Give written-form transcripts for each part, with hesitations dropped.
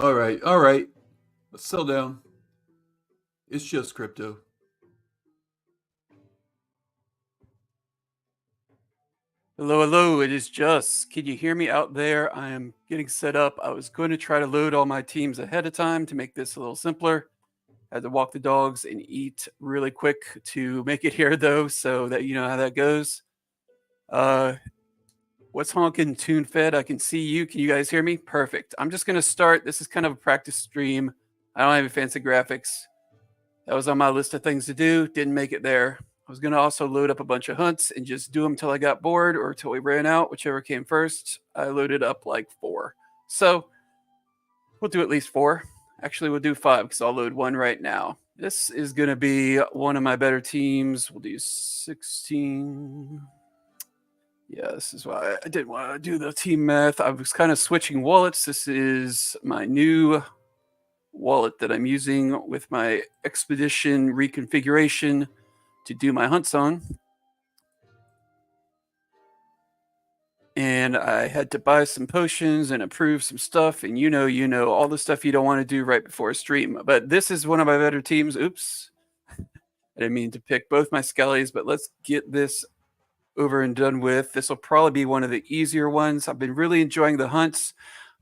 all right. Let's settle down. It's just crypto. Hello, hello. It is Just. Can you hear me out there? I am getting set up. I was going to try to load all my teams ahead of time to make this a little simpler. Had to walk the dogs and eat really quick to make it here, though, so that you know how that goes. Uh, what's honking tune fed? I can see you. Can you guys hear me? Perfect. I'm just going to start. This is kind of a practice stream. I don't have any fancy graphics. That was on my list of things to do. Didn't make it there. I was going to also load up a bunch of hunts and just do them till I got bored or till we ran out, whichever came first. I loaded up like 4. So we'll do at least 4. Actually, we'll do 5 because I'll load 1 right now. This is going to be one of my better teams. We'll do 16. Yeah, this is why I didn't want to do the team math. I was kind of switching wallets. This is my new wallet that I'm using with my expedition reconfiguration to do my hunts on. And I had to buy some potions and approve some stuff, and you know, all the stuff you don't want to do right before a stream. But this is one of my better teams. Oops. I didn't mean to pick both my skellies, but let's get this over and done with. This will probably be one of the easier ones. I've been really enjoying the hunts.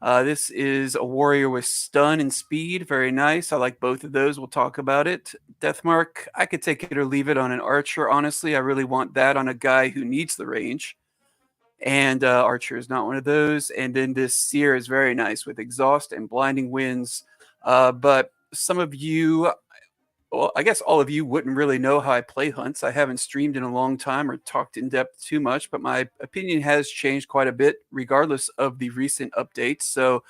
This is a warrior with stun and speed. Very nice. I like both of those. We'll talk about it. Deathmark, I could take it or leave it on an archer. Honestly, I really want that on a guy who needs the range. And archer is not one of those. And then this seer is very nice with exhaust and blinding winds. But some of you, well, I guess all of you wouldn't really know how I play hunts. I haven't streamed in a long time or talked in depth too much, but my opinion has changed quite a bit regardless of the recent updates. So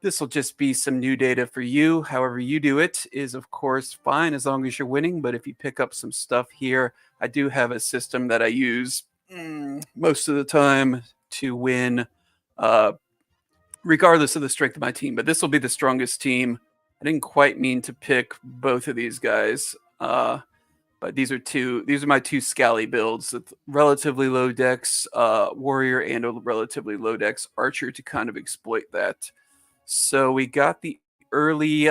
this will just be some new data for you. However you do it is, of course, fine as long as you're winning. But if you pick up some stuff here, I do have a system that I use most of the time to win, regardless of the strength of my team. But this will be the strongest team. I didn't quite mean to pick both of these guys, but these are my 2 scally builds with relatively low dex warrior and a relatively low dex archer to kind of exploit that. So we got the early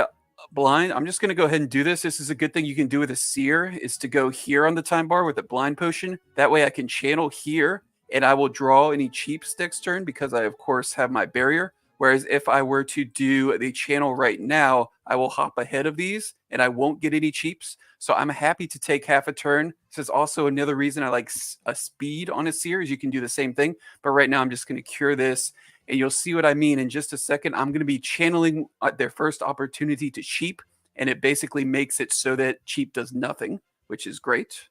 blind. I'm just going to go ahead and do this. This is a good thing you can do with a seer, is to go here on the time bar with a blind potion. That way I can channel here and I will draw any cheaps next turn because I, of course, have my barrier. Whereas if I were to do the channel right now, I will hop ahead of these and I won't get any cheaps. So I'm happy to take half a turn. This is also another reason I like a speed on a seer, is you can do the same thing. But right now I'm just going to cure this. And you'll see what I mean in just a second. I'm going to be channeling their first opportunity to cheap, and it basically makes it so that cheap does nothing, which is great.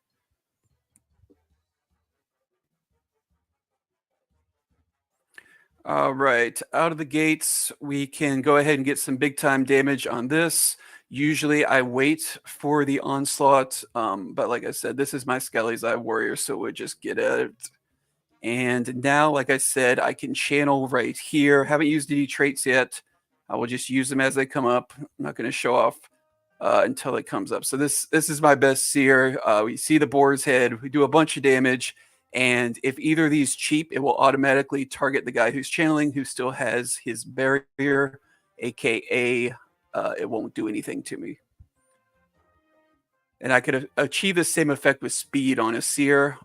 All right, out of the gates, we can go ahead and get some big time damage on this. Usually I wait for the onslaught, but like I said, this is my Skelly's Eye Warrior, so we'll just get at it. And now, like I said, I can channel right here. Haven't used any traits yet. I will just use them as they come up. I'm not going to show off until it comes up. So this is my best seer. We see the boar's head. We do a bunch of damage. And if either of these cheap, it will automatically target the guy who's channeling, who still has his barrier, aka it won't do anything to me. And I could achieve the same effect with speed on a seer.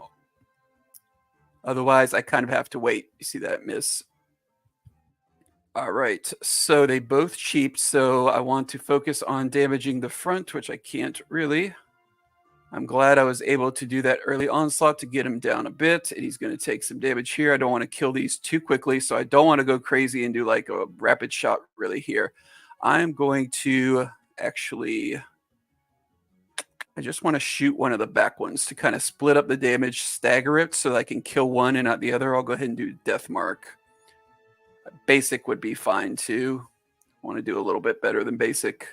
Otherwise, I kind of have to wait. You see that miss? All right, so they both cheap, so I want to focus on damaging the front, which I can't really. I'm glad I was able to do that early onslaught to get him down a bit, and he's going to take some damage here. I don't want to kill these too quickly, so I don't want to go crazy and do like a rapid shot really here. I'm going to actually... I just want to shoot one of the back ones to kind of split up the damage, stagger it so that I can kill one and not the other. I'll go ahead and do Death Mark. Basic would be fine too. I want to do a little bit better than basic.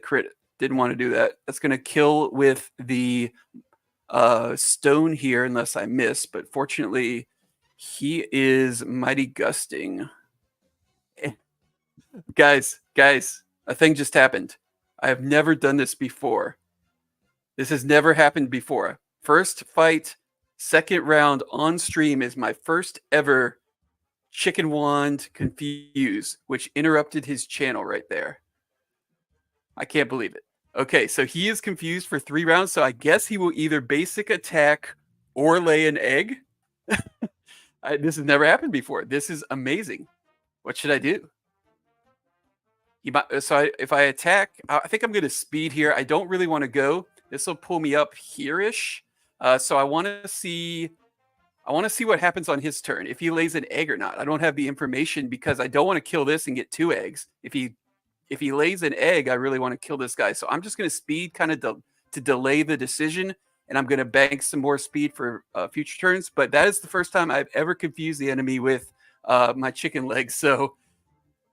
Crit. Didn't want to do that. That's going to kill with the stone here unless I miss. But fortunately, he is mighty gusting. Guys, a thing just happened. I have never done this before. This has never happened before. First fight, second round on stream is my first ever Chicken Wand Confuse, which interrupted his channel right there. I can't believe it. Okay, so he is confused for 3 rounds, so I guess he will either basic attack or lay an egg. This has never happened before. This is amazing. What should I do? If I attack, I think I'm going to speed here. I don't really want to go. This will pull me up here-ish. So I want to see what happens on his turn. If he lays an egg or not. I don't have the information because I don't want to kill this and get 2 eggs. If he lays an egg, I really want to kill this guy. So I'm just going to speed kind of to delay the decision, and I'm going to bank some more speed for future turns. But that is the first time I've ever confused the enemy with my chicken legs. So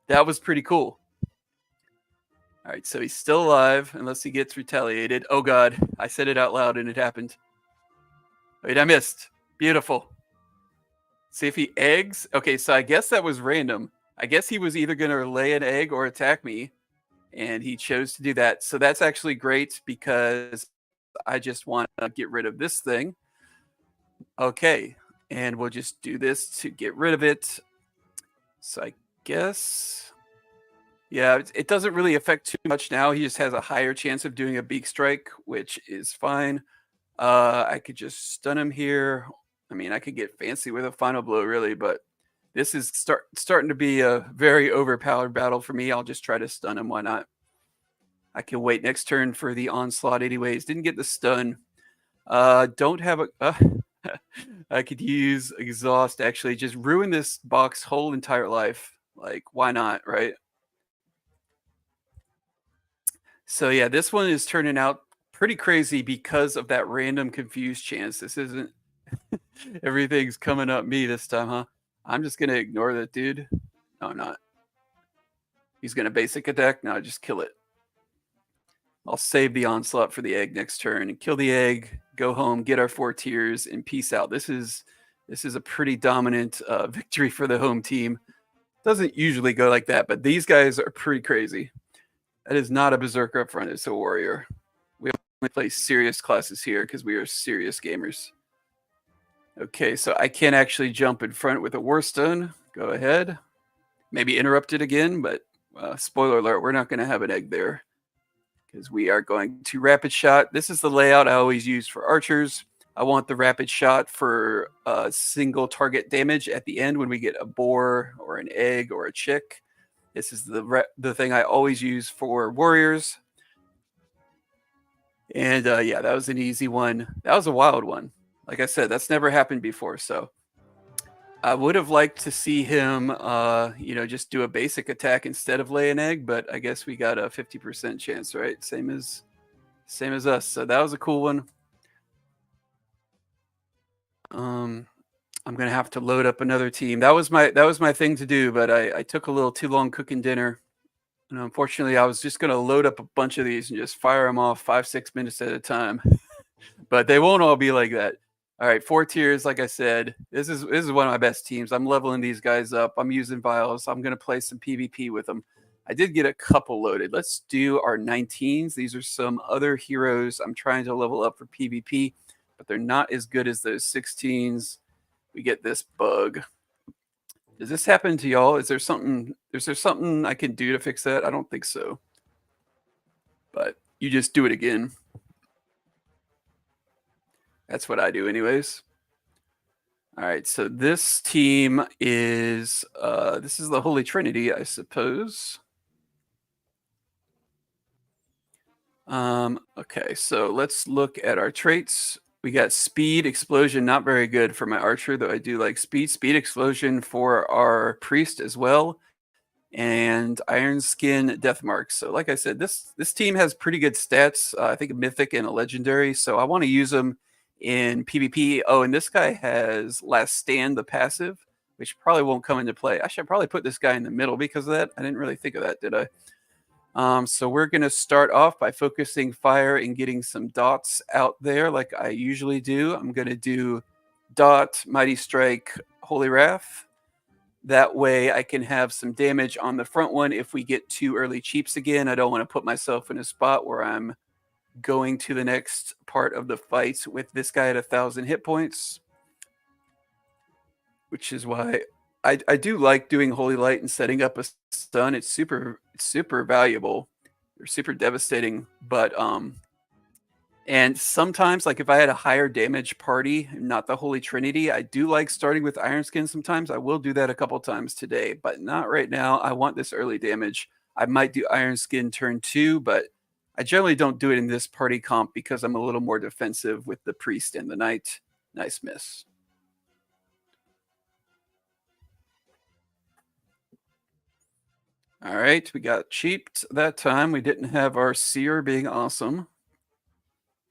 that was pretty cool. All right, so he's still alive unless he gets retaliated. Oh, God. I said it out loud, and it happened. Wait, I missed. Beautiful. See if he eggs. Okay, so I guess that was random. I guess he was either going to lay an egg or attack me, and he chose to do that. So that's actually great because I just want to get rid of this thing. Okay, and we'll just do this to get rid of it. So I guess... yeah, it doesn't really affect too much now. He just has a higher chance of doing a beak strike, which is fine. I could just stun him here. I mean, I could get fancy with a final blow, really, but this is starting to be a very overpowered battle for me. I'll just try to stun him. Why not? I can wait next turn for the onslaught anyways. Didn't get the stun. Don't have a... I could use exhaust, actually. Just ruin this Bocs' whole entire life. Like, why not, right? So yeah, this one is turning out pretty crazy because of that random confused chance. This isn't everything's coming up me this time, huh? I'm just gonna ignore that dude. No, I'm not. He's gonna basic attack. No, just kill it. I'll save the onslaught for the egg next turn and kill the egg, go home, get our 4 tiers, and peace out. This is a pretty dominant victory for the home team. Doesn't usually go like that, but these guys are pretty crazy. That is not a berserker up front. It's a warrior. We only play serious classes here because we are serious gamers. Okay, so I can't actually jump in front with a war stone. Go ahead. Maybe interrupt it again, but spoiler alert, we're not going to have an egg there because we are going to rapid shot. This is the layout I always use for archers. I want the rapid shot for single target damage at the end when we get a boar or an egg or a chick. This is the thing I always use for warriors. And yeah, that was an easy one. That was a wild one. Like I said, that's never happened before. So I would have liked to see him, just do a basic attack instead of lay an egg. But I guess we got a 50% chance, right? Same as us. So that was a cool one. I'm gonna have to load up another team. That was my thing to do, but I took a little too long cooking dinner, and unfortunately, I was just gonna load up a bunch of these and just fire them off 5-6 minutes at a time. But they won't all be like that. All right, 4 tiers. Like I said, this is one of my best teams. I'm leveling these guys up. I'm using vials. I'm gonna play some PvP with them. I did get a couple loaded. Let's do our 19s. These are some other heroes I'm trying to level up for PvP, but they're not as good as those 16s. We get this bug. Does this happen to y'all? Is there something I can do to fix that? I don't think so. But you just do it again. That's what I do anyways. All right, so this team is this is the Holy Trinity, I suppose. Okay, so let's look at our traits. We got speed, explosion, not very good for my archer, though I do like speed. Speed, explosion for our priest as well, and iron skin, death marks. So like I said, this team has pretty good stats. I think a mythic and a legendary, so I want to use them in PvP. Oh, and this guy has last stand, the passive, which probably won't come into play. I should probably put this guy in the middle because of that. I didn't really think of that, did I? So we're going to start off by focusing fire and getting some dots out there like I usually do. I'm going to do dot, mighty strike, holy wrath. That way I can have some damage on the front one if we get too early cheaps again. I don't want to put myself in a spot where I'm going to the next part of the fight with this guy at 1,000 hit points, which is why I do like doing Holy Light and setting up a stun. It's super valuable or super devastating. But and sometimes, like if I had a higher damage party, not the Holy Trinity, I do like starting with Iron Skin sometimes. I will do that a couple times today, but not right now. I want this early damage. I might do Iron Skin turn 2, but I generally don't do it in this party comp because I'm a little more defensive with the Priest and the Knight. Nice miss. All right, we got cheaped that time. We didn't have our Seer being awesome.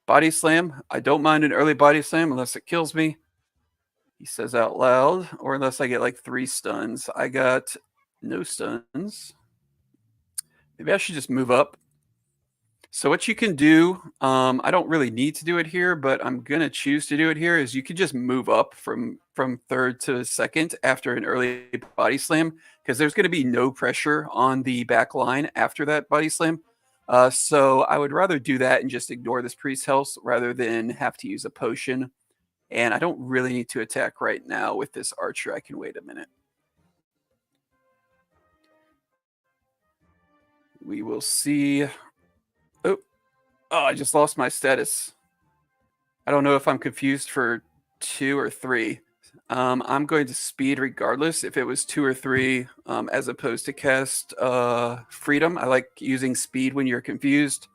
Body slam. I don't mind an early body slam unless it kills me. He says out loud, or unless I get like 3 stuns. I got no stuns. Maybe I should just move up. So what you can do, I don't really need to do it here, but I'm gonna choose to do it here, is you can just move up from third to second after an early body slam, because there's gonna be no pressure on the back line after that body slam. So I would rather do that and just ignore this priest health rather than have to use a potion. And I don't really need to attack right now with this archer. I can wait a minute. We will see. Oh, I just lost my status. I don't know if I'm confused for 2 or 3. I'm going to speed regardless if it was 2 or 3, as opposed to cast freedom. I like using speed when you're confused.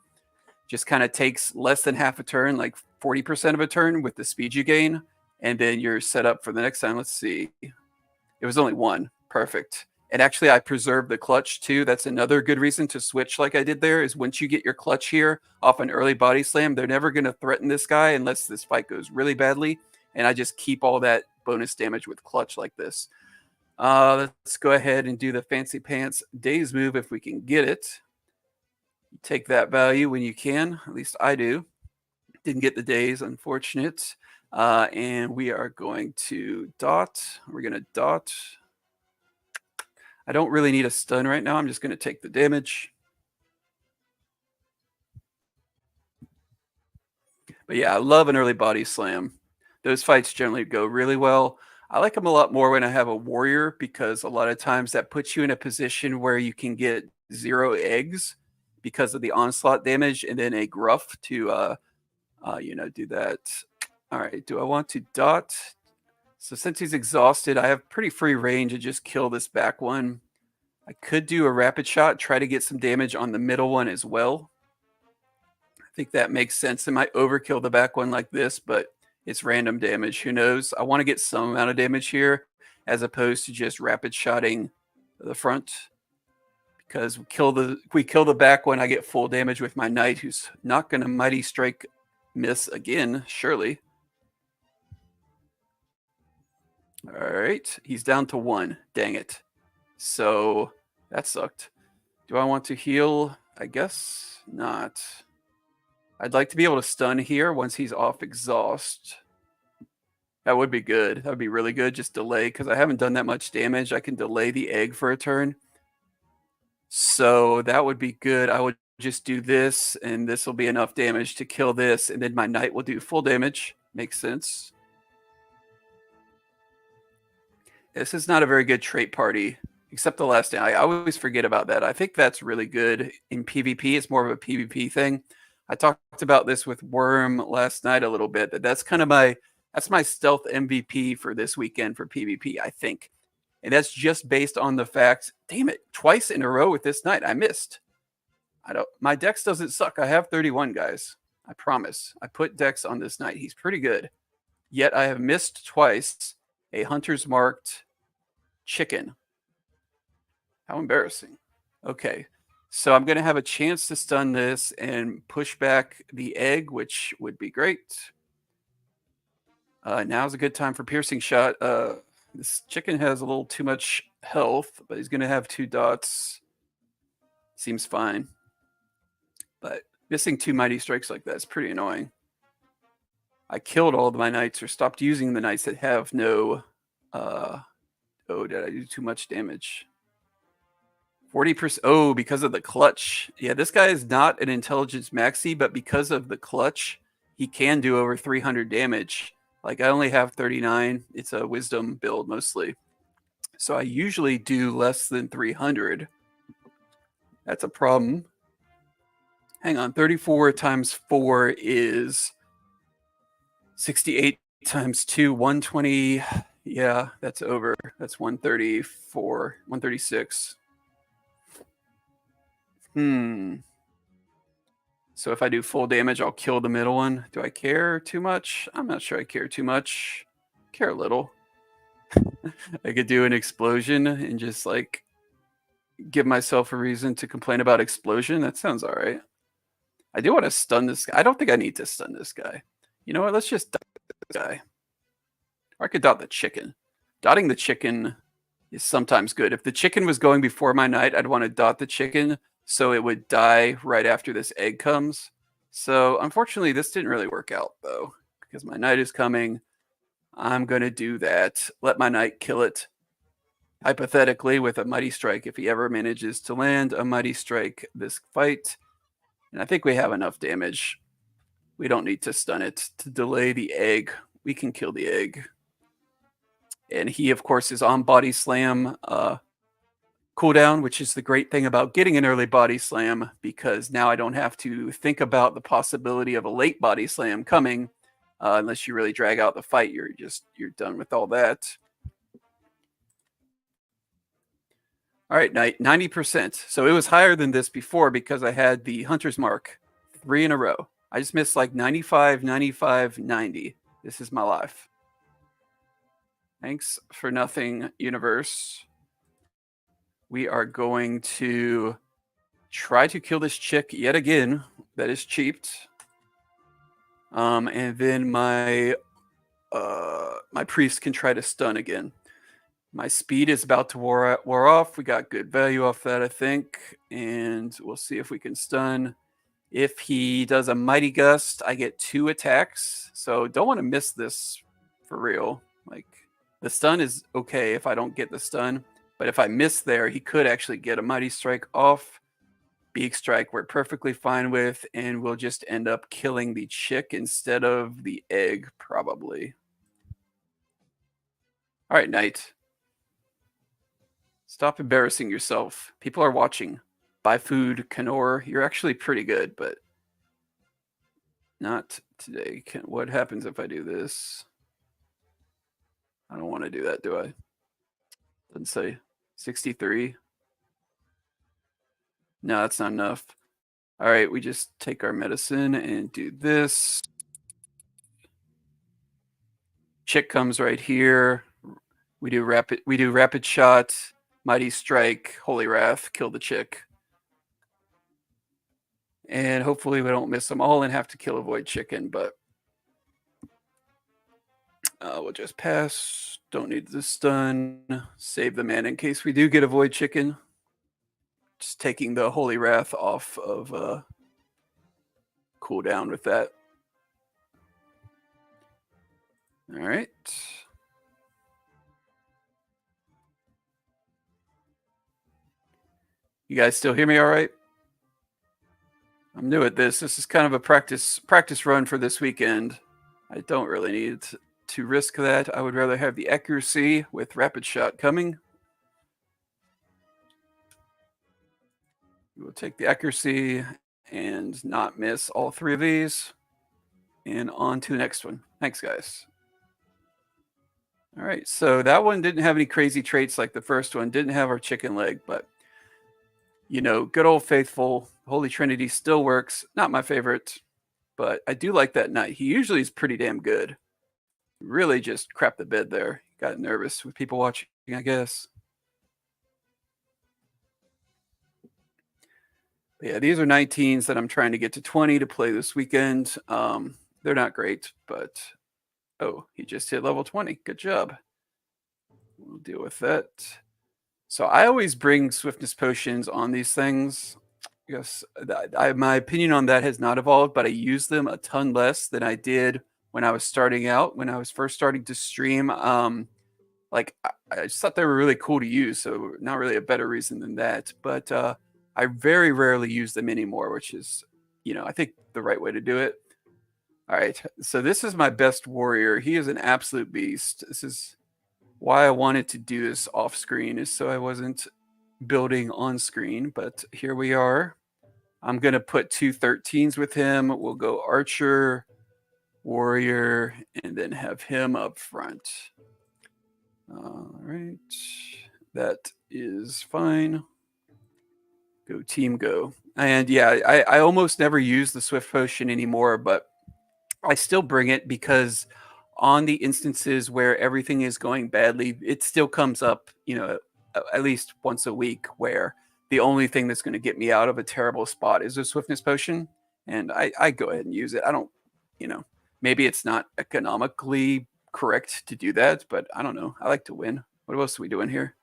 Just kind of takes less than half a turn, like 40% of a turn with the speed you gain, and then you're set up for the next time. Let's see. It was only 1. Perfect. And actually, I preserved the clutch too. That's another good reason to switch like I did there, is once you get your clutch here off an early body slam, they're never going to threaten this guy unless this fight goes really badly. And I just keep all that bonus damage with clutch like this. Let's go ahead and do the fancy pants daze move if we can get it. Take that value when you can. At least I do. Didn't get the daze, unfortunate. And we are going to dot. We're going to dot. I don't really need a stun right now. I'm just going to take the damage. But yeah, I love an early body slam. Those fights generally go really well. I like them a lot more when I have a warrior, because a lot of times that puts you in a position where you can get 0 eggs because of the onslaught damage, and then a gruff to do that. All right, do I want to dot? So since he's exhausted, I have pretty free range to just kill this back one. I could do a rapid shot, try to get some damage on the middle one as well. I think that makes sense. It might overkill the back one like this, but it's random damage. Who knows? I want to get some amount of damage here as opposed to just rapid shotting the front. Because we kill the back one, I get full damage with my knight, who's not going to mighty strike miss again, surely. All right, he's down to 1. Dang it. So that sucked. Do I want to heal? I guess not. I'd like to be able to stun here once he's off exhaust. That would be good. That would be really good. Just delay, because I haven't done that much damage. I can delay the egg for a turn. So that would be good. I would just do this, and this will be enough damage to kill this, and then my knight will do full damage. Makes sense. This is not a very good trait party, except the last day. I always forget about that. I think that's really good in PvP. It's more of a PvP thing. I talked about this with Worm last night a little bit. That's kind of my stealth MVP for this weekend for PvP, I think. And that's just based on the fact, damn it, twice in a row with this knight I missed. My dex doesn't suck. I have 31, guys. I promise. I put dex on this knight. He's pretty good. Yet I have missed twice a hunter's marked chicken. How embarrassing. Okay. So I'm going to have a chance to stun this and push back the egg, which would be great. Now's a good time for piercing shot. This chicken has a little too much health, but he's going to have 2 dots. Seems fine. But missing 2 mighty strikes like that is pretty annoying. I killed all of my knights, or stopped using the knights that have no... oh, did I do too much damage? 40%. Oh, because of the clutch. Yeah, this guy is not an intelligence maxi, but because of the clutch, he can do over 300 damage. Like, I only have 39. It's a wisdom build mostly. So I usually do less than 300. That's a problem. Hang on, 34 times 4 is 68 times 2, 120. Yeah, that's over. That's 134, 136. So if I do full damage, I'll kill the middle one. Do I care too much? I'm not sure I care too much. Care a little. I could do an explosion and just like give myself a reason to complain about explosion. That sounds all right. I do want to stun this guy. I don't think I need to stun this guy. You know what? Let's just dot this guy. Or I could dot the chicken. Dotting the chicken is sometimes good. If the chicken was going before my knight, I'd want to dot the chicken so it would die right after this egg comes. So unfortunately, this didn't really work out though, because my knight is coming. I'm going to do that. Let my knight kill it. Hypothetically, with a mighty strike, if he ever manages to land a mighty strike this fight. And I think we have enough damage. We don't need to stun it to delay the egg. We can kill the egg. And he, of course, is on body slam cooldown, which is the great thing about getting an early body slam, because now I don't have to think about the possibility of a late body slam coming. Unless you really drag out the fight, you're done with all that. All right, knight, 90%. So it was higher than this before because I had the hunter's mark 3 in a row. I just missed like 95, 95, 90. This is my life. Thanks for nothing, universe. We are going to try to kill this chick yet again. That is cheaped. And then my priest can try to stun again. My speed is about to wear off. We got good value off that, I think. And we'll see if we can stun. If he does a mighty gust, I get 2 attacks. So don't want to miss this for real. Like, the stun is okay if I don't get the stun. But if I miss there, he could actually get a mighty strike off. Beak strike we're perfectly fine with, and we'll just end up killing the chick instead of the egg, probably. All right, knight. Stop embarrassing yourself. People are watching. Buy food, Kenor. You're actually pretty good, but not today. What happens if I do this? I don't want to do that, do I? Doesn't say 63. No, that's not enough. All right, we just take our medicine and do this. Chick comes right here. We do rapid shot, mighty strike, holy wrath, kill the chick. And hopefully we don't miss them all and have to kill a void chicken, but we'll just pass. Don't need the stun. Save the mana in case we do get a void chicken. Just taking the holy wrath off of cooldown with that. All right. You guys still hear me all right? I'm new at this. This is kind of a practice run for this weekend. I don't really need to risk that. I would rather have the accuracy with rapid shot coming. We will take the accuracy and not miss all 3 of these. And on to the next one. Thanks, guys. All right, so that one didn't have any crazy traits like the first one. Didn't have our chicken leg, but you know, good old faithful Holy Trinity still works. Not my favorite, but I do like that knight. He usually is pretty damn good. Really just crapped the bed there. Got nervous with people watching, I guess. But yeah, these are 19s that I'm trying to get to 20 to play this weekend. They're not great, but oh, he just hit level 20. Good job. We'll deal with that. So I always bring swiftness potions on these things. Yes, my opinion on that has not evolved, but I use them a ton less than I did when I was starting out. When I was first starting to stream, like I just thought they were really cool to use, so not really a better reason than that. But I very rarely use them anymore, which is, you know, I think the right way to do it. All right, so this is my best warrior. He is an absolute beast. This is why I wanted to do this off screen is so I wasn't building on screen, but here we are. I'm going to put 2 13s with him. We'll go archer, warrior, and then have him up front. All right. That is fine. Go team go. And yeah, I almost never use the Swift Potion anymore, but I still bring it because on the instances where everything is going badly, it still comes up, at least once a week where the only thing that's going to get me out of a terrible spot is a Swiftness Potion. And I go ahead and use it. I don't, maybe it's not economically correct to do that, but I don't know. I like to win. What else are we doing here?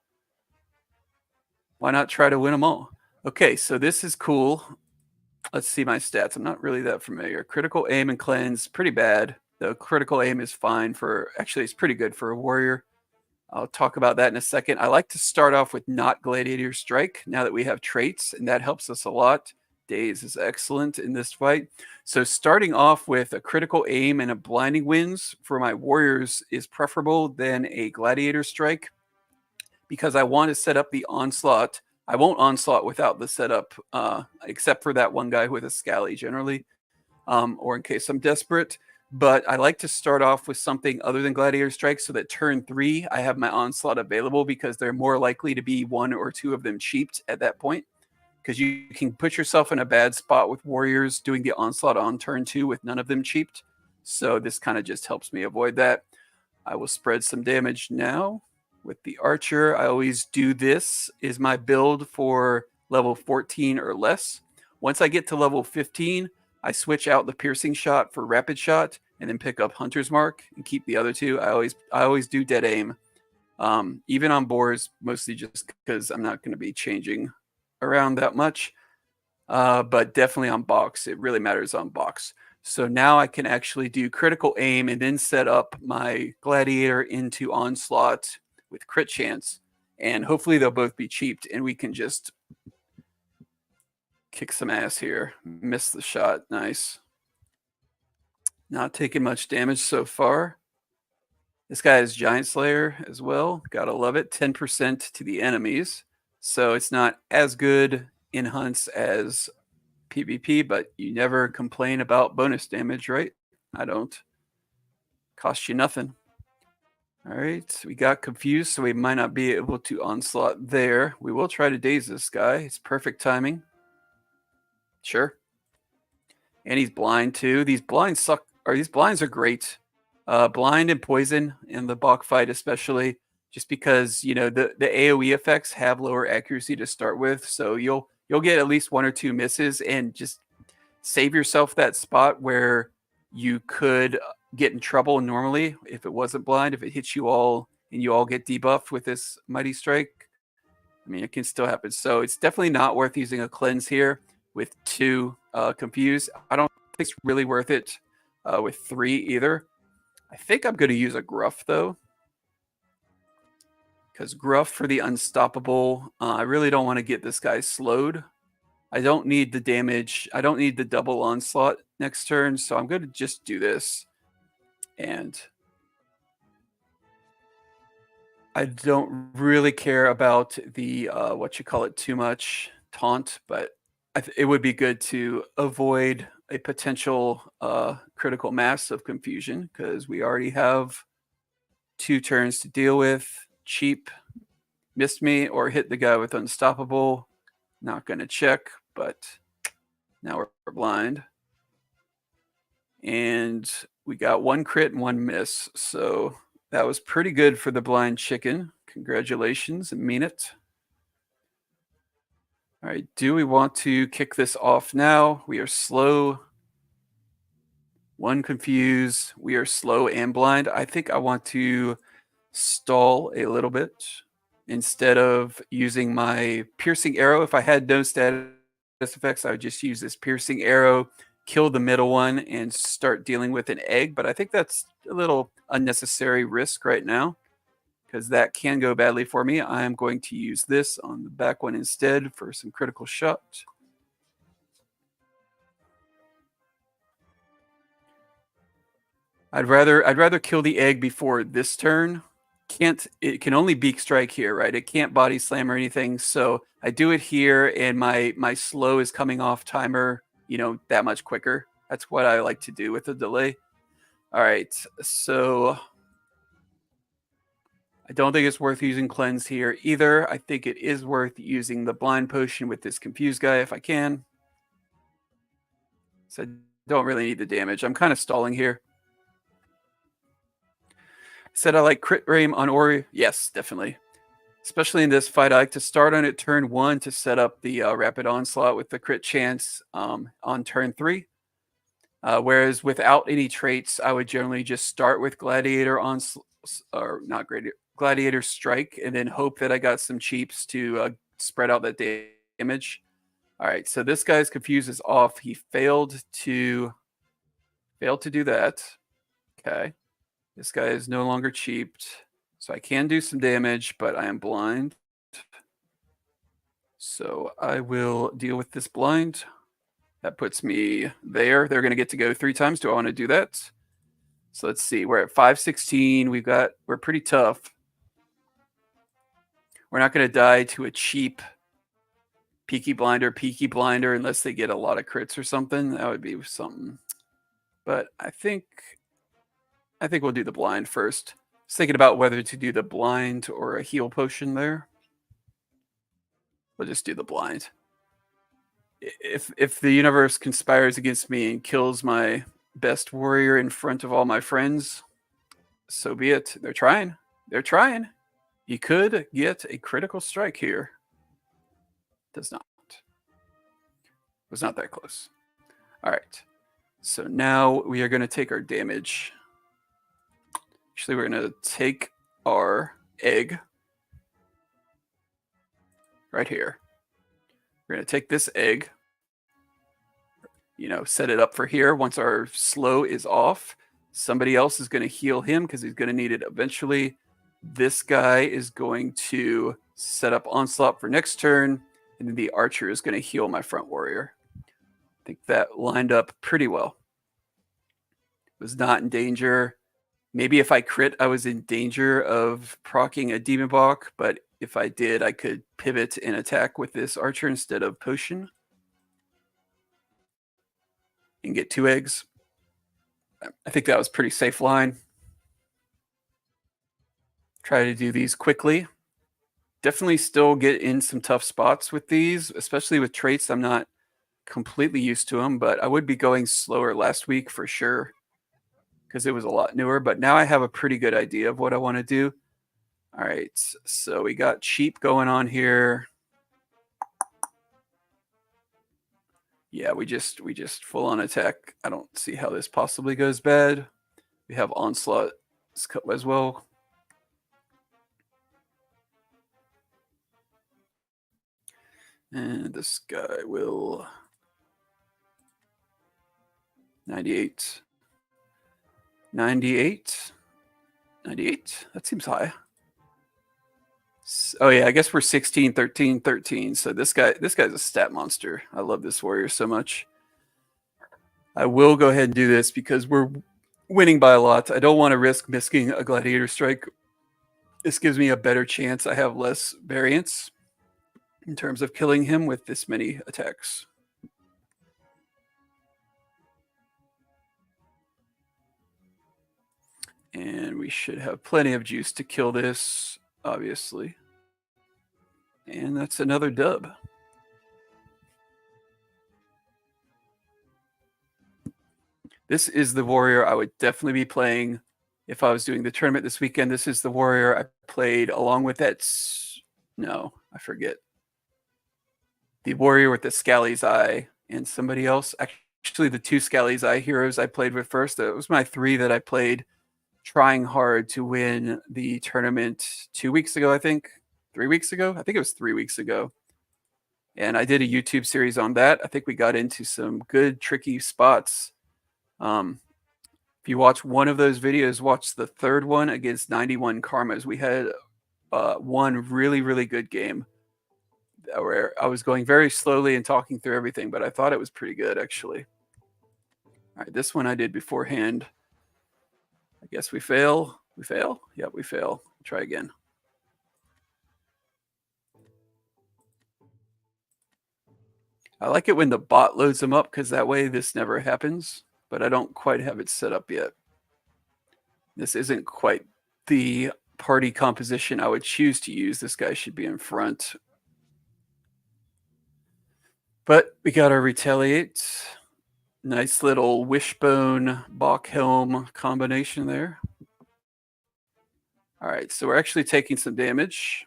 Why not try to win them all? Okay, so this is cool. Let's see my stats. I'm not really that familiar. Critical aim and cleanse, pretty bad. The critical aim is fine for, actually, it's pretty good for a warrior. I'll talk about that in a second. I like to start off with not Gladiator Strike now that we have traits, and that helps us a lot. Daze is excellent in this fight. So starting off with a critical aim and a blinding winds for my warriors is preferable than a Gladiator Strike because I want to set up the onslaught. I won't onslaught without the setup, except for that one guy with a scally generally, or in case I'm desperate. But I like to start off with something other than Gladiator Strike so that turn 3, I have my onslaught available because they're more likely to be 1 or 2 of them cheaped at that point. Because you can put yourself in a bad spot with warriors doing the onslaught on turn 2 with none of them cheaped. So this kind of just helps me avoid that. I will spread some damage now. With the archer, I always do this is my build for level 14 or less. Once I get to level 15, I switch out the piercing shot for rapid shot and then pick up hunter's mark and keep the other two. I always do dead aim, even on boars, mostly just because I'm not going to be changing around that much. But definitely on Bocs, it really matters on Bocs. So now I can actually do critical aim and then set up my gladiator into onslaught with crit chance, and hopefully they'll both be cheaped and we can just kick some ass here. Miss the shot. Nice. Not taking much damage so far. This guy is Giant Slayer as well. Gotta love it. 10% to the enemies. So it's not as good in hunts as PvP, but you never complain about bonus damage, right? I don't. Cost you nothing. All right, we got confused, so we might not be able to onslaught there. We will try to daze this guy. It's perfect timing. Sure. And he's blind too. These blinds suck. Or these blinds are great. Blind and poison in the Boc fight, especially, just because the AOE effects have lower accuracy to start with. So you'll get at least 1 or 2 misses and just save yourself that spot where you could get in trouble normally if it wasn't blind. If it hits you all and you all get debuffed with this mighty strike, I mean, it can still happen. So it's definitely not worth using a cleanse here with 2 confused. I don't think it's really worth it with 3 either. I think I'm going to use a gruff though, because gruff for the unstoppable. I really don't want to get this guy slowed. I don't need the damage. I don't need the double onslaught next turn, so I'm going to just do this. And I don't really care about the, too much taunt, but it would be good to avoid a potential critical mass of confusion because we already have 2 turns to deal with. Cheap, missed me, or hit the guy with unstoppable. Not going to check, but now we're blind. And we got 1 crit and 1 miss. So that was pretty good for the blind chicken. Congratulations, I mean it. All right, do we want to kick this off now? We are slow. 1 confused. We are slow and blind. I think I want to stall a little bit instead of using my piercing arrow. If I had no status effects, I would just use this piercing arrow, kill the middle one, and start dealing with an egg. But I think that's a little unnecessary risk right now because that can go badly for me. I'm going to use this on the back one instead for some critical shot. I'd rather kill the egg before this turn, it can only beak strike here, right? It can't body slam or anything. So I do it here, and my slow is coming off timer, that much quicker. That's what I like to do with the delay. All right, so I don't think it's worth using cleanse here either. I think it is worth using the blind potion with this confused guy if I can. So I don't really need the damage. I'm kind of stalling here. Said I like crit rame on Ori. Yes, definitely. Especially in this fight, I like to start on it turn 1 to set up the rapid onslaught with the crit chance on turn 3. Whereas without any traits, I would generally just start with Gladiator Gladiator Strike, and then hope that I got some cheaps to spread out that damage. All right, so this guy's confused is off. He failed to do that. Okay. This guy is no longer cheaped, so I can do some damage, but I am blind. So I will deal with this blind. That puts me there. They're going to get to go 3 times. Do I want to do that? So let's see. We're at 516. We're pretty tough. We're not going to die to a cheap peaky blinder unless they get a lot of crits or something. That would be something. But I think we'll do the blind first. I was thinking about whether to do the blind or a heal potion there. We'll just do the blind. If the universe conspires against me and kills my best warrior in front of all my friends, so be it. They're trying. You could get a critical strike here. Does not. Was not that close. All right. So now we are going to take our damage. Actually, we're going to take our egg right here. We're going to take this egg, set it up for here. Once our slow is off, somebody else is going to heal him because he's going to need it eventually. This guy is going to set up onslaught for next turn, and then the archer is going to heal my front warrior. I think that lined up pretty well. Was not in danger. Maybe if I crit, I was in danger of proccing a demon Boc, but if I did, I could pivot and attack with this archer instead of potion and get 2 eggs. I think that was pretty safe line. Try to do these quickly. Definitely still get in some tough spots with these, especially with traits. I'm not completely used to them, but I would be going slower last week for sure because it was a lot newer. But now I have a pretty good idea of what I want to do. All right, so we got cheap going on here. Yeah, we just full on attack. I don't see how this possibly goes bad. We have onslaught as well. And this guy will 98. 98. 98. That seems high. Oh yeah, I guess we're 16, 13, 13. So this guy's a stat monster. I love this warrior so much. I will go ahead and do this because we're winning by a lot. I don't want to risk missing a gladiator strike. This gives me a better chance. I have less variance in terms of killing him with this many attacks. And we should have plenty of juice to kill this, obviously. And that's another dub. This is the warrior I would definitely be playing if I was doing the tournament this weekend. This is the warrior I played along with that. No, I forget. The warrior with the Scally's Eye and somebody else. Actually, the 2 Scally's Eye heroes I played with first. That was my 3 that I played trying hard to win the tournament 2 weeks ago, I think. 3 weeks ago? I think it was 3 weeks ago. And I did a YouTube series on that. I think we got into some good, tricky spots. If you watch one of those videos, watch the 3rd one against 91 Karmas. We had one really, really good game where I was going very slowly and talking through everything, but I thought it was pretty good, actually. All right, this one I did beforehand. I guess we fail. We fail? Yep, we fail. Try again. I like it when the bot loads them up because that way this never happens, but I don't quite have it set up yet. This isn't quite the party composition I would choose to use. This guy should be in front. But we got our retaliate. Nice little wishbone Boc helm combination there. All right, so we're actually taking some damage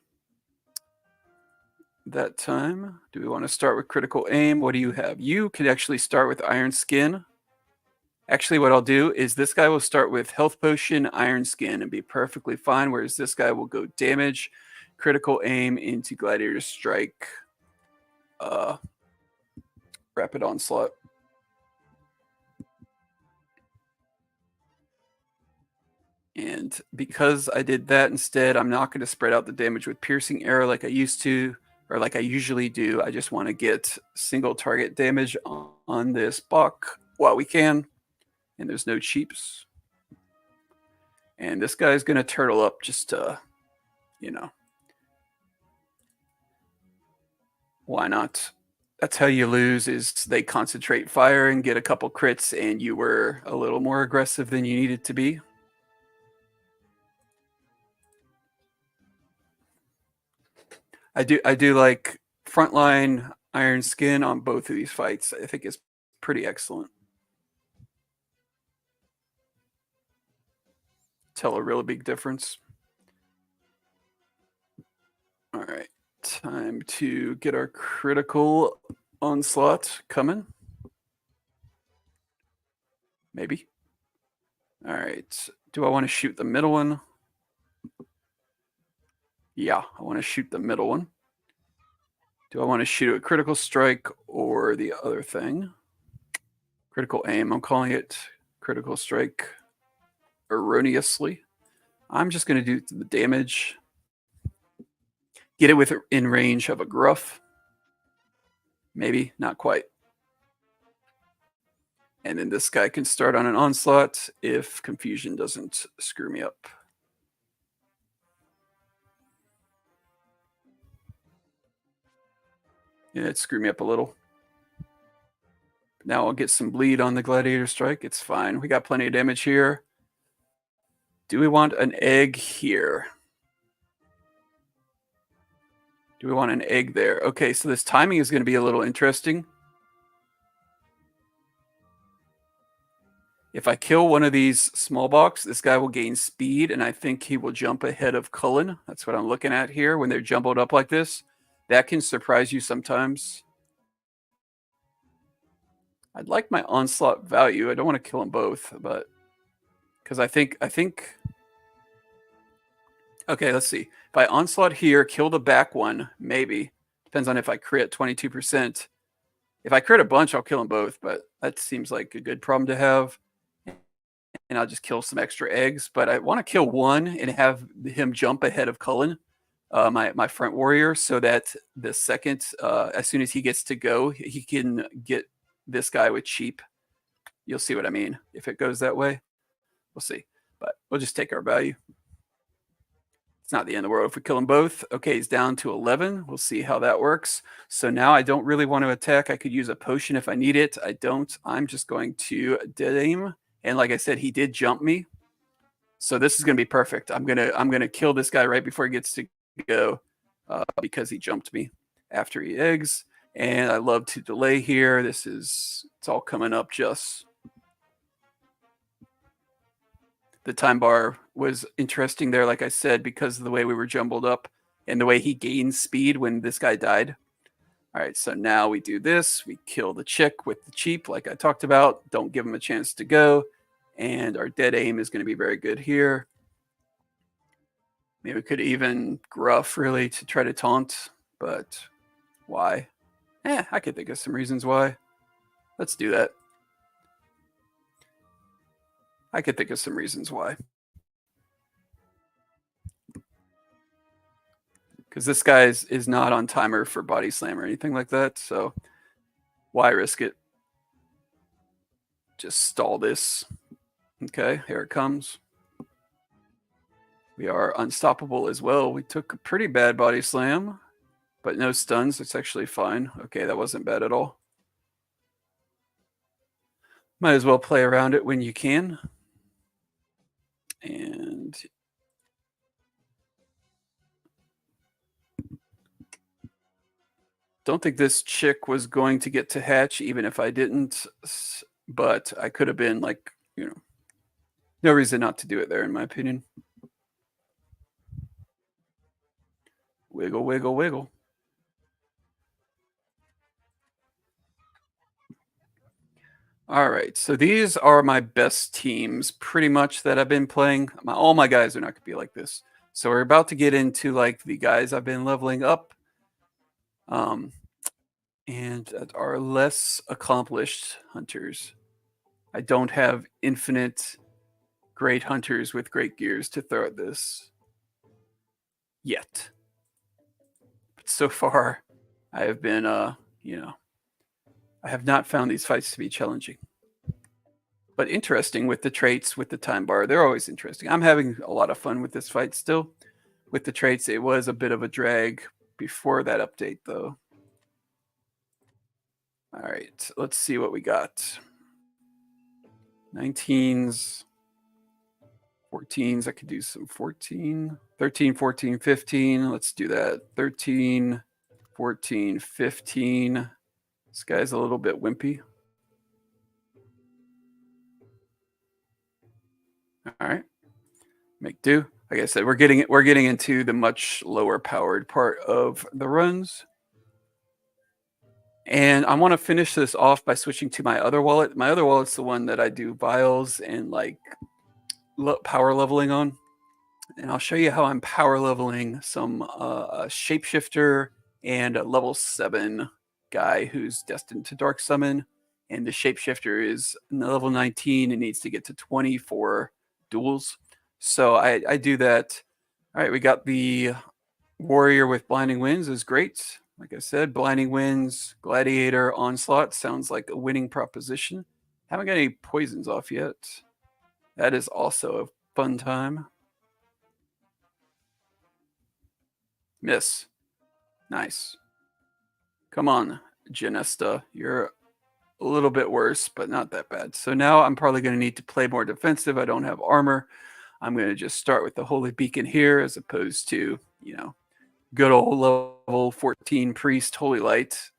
that time. Do we want to start with critical aim? What do you have? You could actually start with iron skin. Actually, what I'll do is this guy will start with health potion, iron skin, and be perfectly fine, whereas this guy will go damage, critical aim into gladiator strike, rapid onslaught. And because I did that instead, I'm not going to spread out the damage with piercing arrow like I used to, or like I usually do. I just want to get single target damage on this Boc while we can. And there's no cheaps. And this guy's going to turtle up just to, you know. Why not? That's how you lose, is they concentrate fire and get a couple crits, and you were a little more aggressive than you needed to be. I do like frontline iron skin on both of these fights. I think it's pretty excellent. Tell a really big difference. All right, time to get our critical onslaught coming. Maybe. All right, do I want to shoot the middle one? Yeah, I want to shoot the middle one. Do I want to shoot a critical strike or the other thing? Critical aim, I'm calling it critical strike erroneously. I'm just going to do the damage. Get it within range of a gruff. Maybe, not quite. And then this guy can start on an onslaught if confusion doesn't screw me up. Yeah, it screwed me up a little. Now I'll get some bleed on the gladiator strike. It's fine. We got plenty of damage here. Do we want an egg here? Do we want an egg there? Okay, so this timing is going to be a little interesting. If I kill one of these small Bocs, this guy will gain speed, and I think he will jump ahead of Cullen. That's what I'm looking at here when they're jumbled up like this. That can surprise you sometimes. I'd like my onslaught value. I don't want to kill them both, but because I think okay, let's see. If I onslaught here, kill the back one, maybe. Depends on if I crit 22%. If I crit a bunch, I'll kill them both, but that seems like a good problem to have. And I'll just kill some extra eggs. But I want to kill one and have him jump ahead of Cullen, my front warrior, so that the second, as soon as he gets to go, he can get this guy with cheap. You'll see what I mean. If it goes that way, we'll see. But we'll just take our value. It's not the end of the world if we kill them both. Okay, he's down to 11. We'll see how that works. So now I don't really want to attack. I could use a potion if I need it. I don't. I'm just going to dead aim. And like I said, he did jump me. So this is going to be perfect. I'm gonna kill this guy right before he gets to go because he jumped me after he eggs. And I love to delay here. It's all coming up just. The time bar was interesting there, like I said, because of the way we were jumbled up and the way he gained speed when this guy died. All right, so now we do this. We kill the chick with the cheap, like I talked about. Don't give him a chance to go. And our dead aim is going to be very good here. Maybe we could even gruff, really, to try to taunt. But why? I could think of some reasons why. Let's do that. I could think of some reasons why. Because this guy is not on timer for body slam or anything like that. So why risk it? Just stall this. Okay, here it comes. We are unstoppable as well. We took a pretty bad body slam, but no stuns. It's actually fine. Okay, that wasn't bad at all. Might as well play around it when you can. And don't think this chick was going to get to hatch, even if I didn't. But I could have been like, no reason not to do it there, in my opinion. Wiggle, wiggle, wiggle. All right, so these are my best teams pretty much that I've been playing. All my guys are not going to be like this. So we're about to get into like the guys I've been leveling up and that are less accomplished hunters. I don't have infinite great hunters with great gears to throw at this yet. But so far, I have been, I have not found these fights to be challenging. But interesting with the traits, with the time bar. They're always interesting. I'm having a lot of fun with this fight still. With the traits, it was a bit of a drag before that update, though. All right, let's see what we got. 19s, 14s. I could do some 14, 13, 14, 15. Let's do that. 13, 14, 15. This guy's a little bit wimpy. All right, make do. Like I said, we're getting into the much lower powered part of the runs. And I want to finish this off by switching to my other wallet. My other wallet's the one that I do vials and like power leveling on. And I'll show you how I'm power leveling some shapeshifter and a level 7 guy who's destined to dark summon. And the shapeshifter is level 19 and needs to get to 20 for duels. So I do that. All right, we got the warrior with blinding winds is great. Like I said, blinding winds, gladiator, onslaught sounds like a winning proposition. Haven't got any poisons off yet. That is also a fun time. Miss. Nice. Come on, Genesta. You're a little bit worse, but not that bad. So now I'm probably going to need to play more defensive. I don't have armor. I'm going to just start with the Holy Beacon here as opposed to, good old level 14 Priest Holy Light,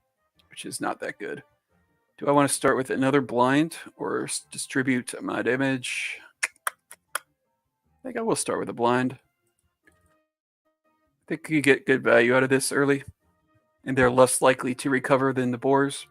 which is not that good. Do I want to start with another blind or distribute my damage? I think I will start with a blind. I think you get good value out of this early, and they're less likely to recover than the boars.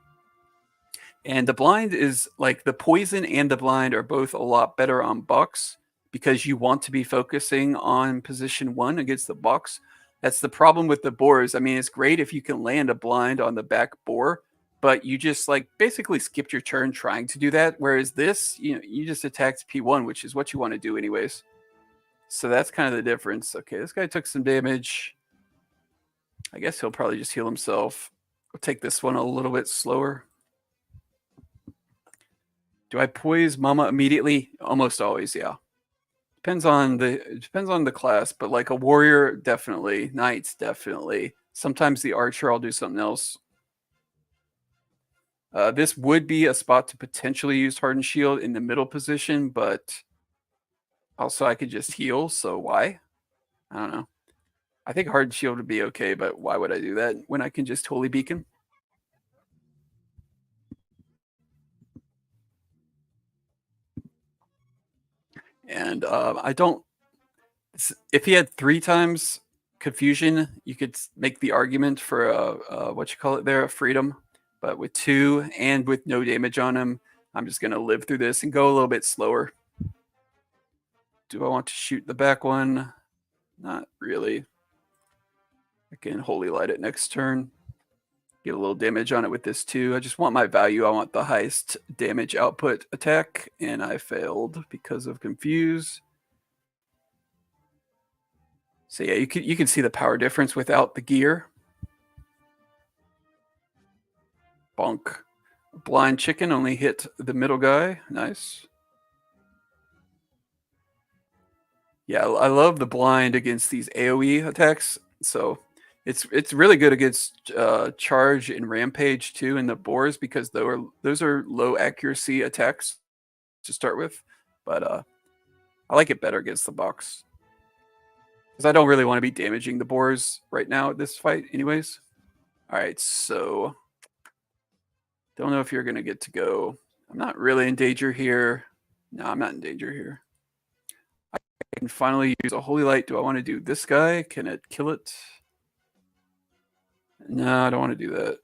And the blind is like the poison and the blind are both a lot better on Bocs because you want to be focusing on position 1 against the Bocs. That's the problem with the boars. I mean, it's great if you can land a blind on the back boar, but you just like basically skipped your turn trying to do that. Whereas this, you just attacked P1, which is what you want to do anyways. So that's kind of the difference. Okay, this guy took some damage. I guess he'll probably just heal himself. I'll take this one a little bit slower. Do I poise Mama immediately? Almost always, yeah. Depends on the class, but like a warrior, definitely. Knights, definitely. Sometimes the archer, I'll do something else. This would be a spot to potentially use Hardened Shield in the middle position, but also I could just heal, so why? I don't know. I think Hardened Shield would be okay, but why would I do that when I can just Holy Beacon? And I don't... If he had 3 times confusion, you could make the argument for a freedom. But with 2 and with no damage on him, I'm just going to live through this and go a little bit slower. Do I want to shoot the back one? Not really. I can Holy Light it next turn. Get a little damage on it with this too. I just want my value. I want the highest damage output attack, and I failed because of Confuse. So yeah, you can see the power difference without the gear. Bonk. Blind Chicken only hit the middle guy. Nice. Yeah, I love the blind against these AoE attacks. So it's really good against charge and rampage too, and the boars because those are low accuracy attacks to start with. But I like it better against the Bocs because I don't really want to be damaging the boars right now at this fight, anyways. All right, so don't know if you're gonna get to go. I'm not really in danger here. No, I'm not in danger here. I can finally use a holy light. Do I want to do this guy? Can it kill it? No, I don't want to do that.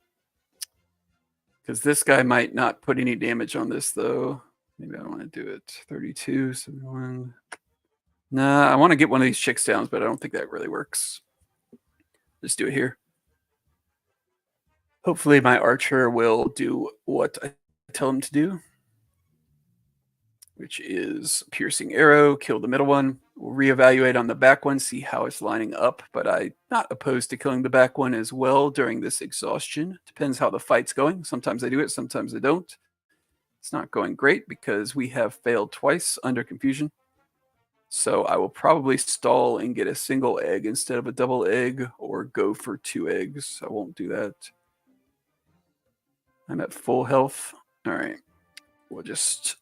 Because this guy might not put any damage on this, though. Maybe I don't want to do it. 32, 71. Nah, I want to get one of these chicks down, but I don't think that really works. Just do it here. Hopefully my archer will do what I tell him to do, which is piercing arrow, kill the middle one. We'll reevaluate on the back one, see how it's lining up, but I'm not opposed to killing the back one as well during this exhaustion. Depends how the fight's going. Sometimes I do it, sometimes I don't. It's not going great because we have failed twice under confusion. So I will probably stall and get a single egg instead of a double egg or go for 2 eggs. I won't do that. I'm at full health. All right. We'll just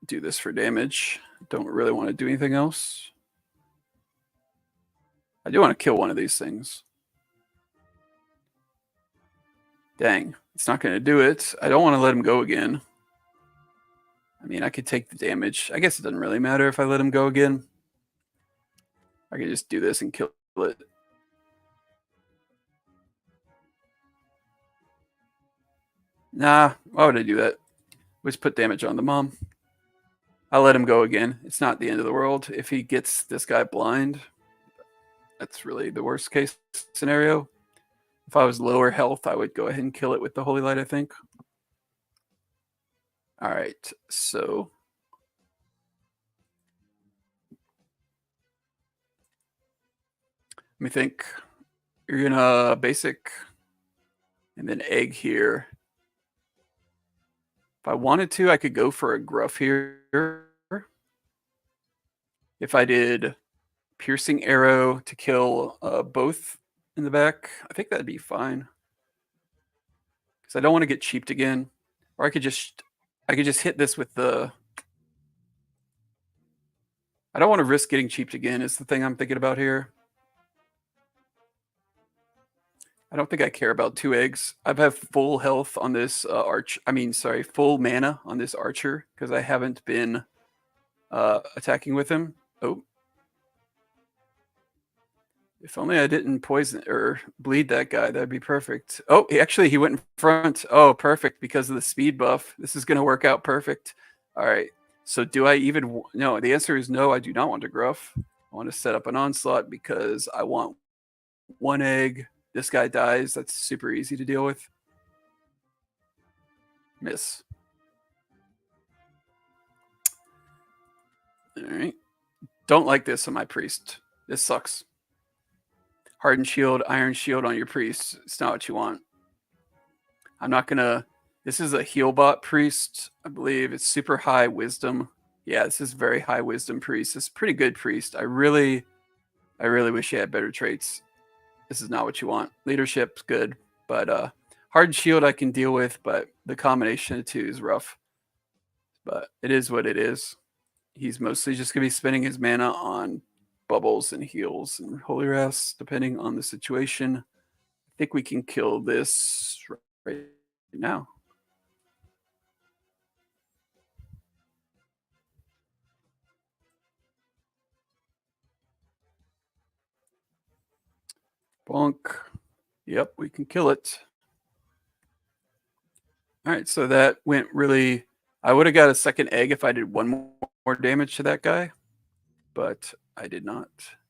do this for damage. Don't really want to do anything else. I do want to kill one of these things. Dang. It's not going to do it. I don't want to let him go again. I mean, I could take the damage. I guess it doesn't really matter if I let him go again. I could just do this and kill it. Nah, why would I do that? Let's put damage on the mom. I'll let him go again. It's not the end of the world. If he gets this guy blind, that's really the worst case scenario. If I was lower health, I would go ahead and kill it with the Holy Light, I think. All right, so let me think. You're gonna basic and then egg here. If I wanted to, I could go for a gruff here. If I did piercing arrow to kill both in the back, I think that'd be fine. Because I don't want to get cheaped again. Or I could just hit this with the... I don't want to risk getting cheaped again is the thing I'm thinking about here. I don't think I care about 2 eggs. I have full health on this full mana on this archer because I haven't been attacking with him. Oh. If only I didn't poison or bleed that guy, that'd be perfect. Oh, he went in front. Oh, perfect, because of the speed buff. This is going to work out perfect. All right. So do I even... No, the answer is no, I do not want to gruff. I want to set up an onslaught because I want 1 egg. This guy dies. That's super easy to deal with. Miss. All right. Don't like this on my priest. This sucks. Hardened shield, iron shield on your priest. It's not what you want. I'm not going to... This is a heal bot priest, I believe. It's super high wisdom. Yeah, this is very high wisdom priest. It's a pretty good priest. I really wish he had better traits. This is not what you want. Leadership's good, but hardened shield I can deal with, but the combination of the two is rough. But it is what it is. He's mostly just going to be spending his mana on bubbles and heals and holy rest, depending on the situation. I think we can kill this right now. Bonk. Yep, we can kill it. All right, so that went really... I would have got a second egg if I did 1 more damage to that guy, but I did not.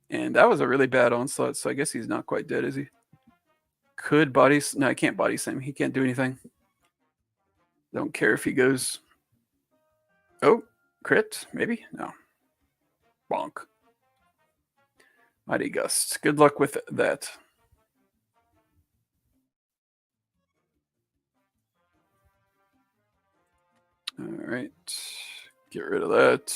And that was a really bad onslaught, so I guess he's not quite dead, is he? Could body... No, I can't body slam. He can't do anything. Don't care if he goes... Oh, crit, maybe? No. Bonk. Mighty Gust. Good luck with that. All right. Get rid of that.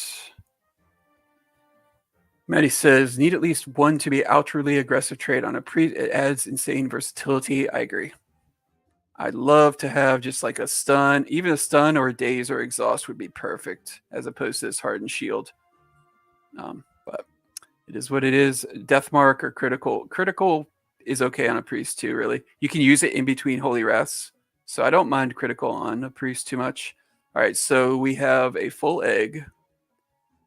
Maddie says, need at least one to be outwardly aggressive trait on a priest. It adds insane versatility. I agree. I'd love to have just like a stun. Even a stun or a daze or exhaust would be perfect as opposed to this hardened shield. But it is what it is. Death mark or critical. Critical is okay on a priest too, really. You can use it in between holy wraths. So I don't mind critical on a priest too much. All right, so we have a full egg.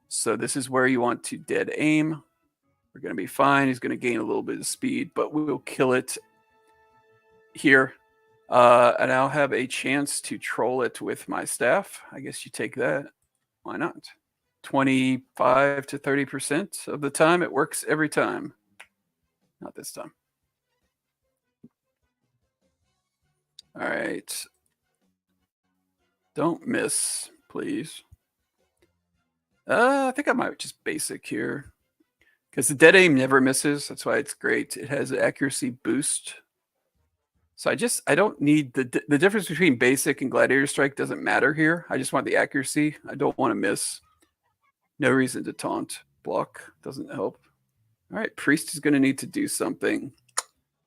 So this is where you want to dead aim. We're going to be fine. He's going to gain a little bit of speed, but we'll kill it here. And I'll have a chance to troll it with my staff. I guess you take that. Why not? 25 to 30% of the time. It works every time. Not this time. All right. Don't miss, please. I think I might just basic here. Because the dead aim never misses. That's why it's great. It has an accuracy boost. So I don't need the difference between basic and gladiator strike doesn't matter here. I just want the accuracy. I don't want to miss. No reason to taunt. Block doesn't help. All right, priest is going to need to do something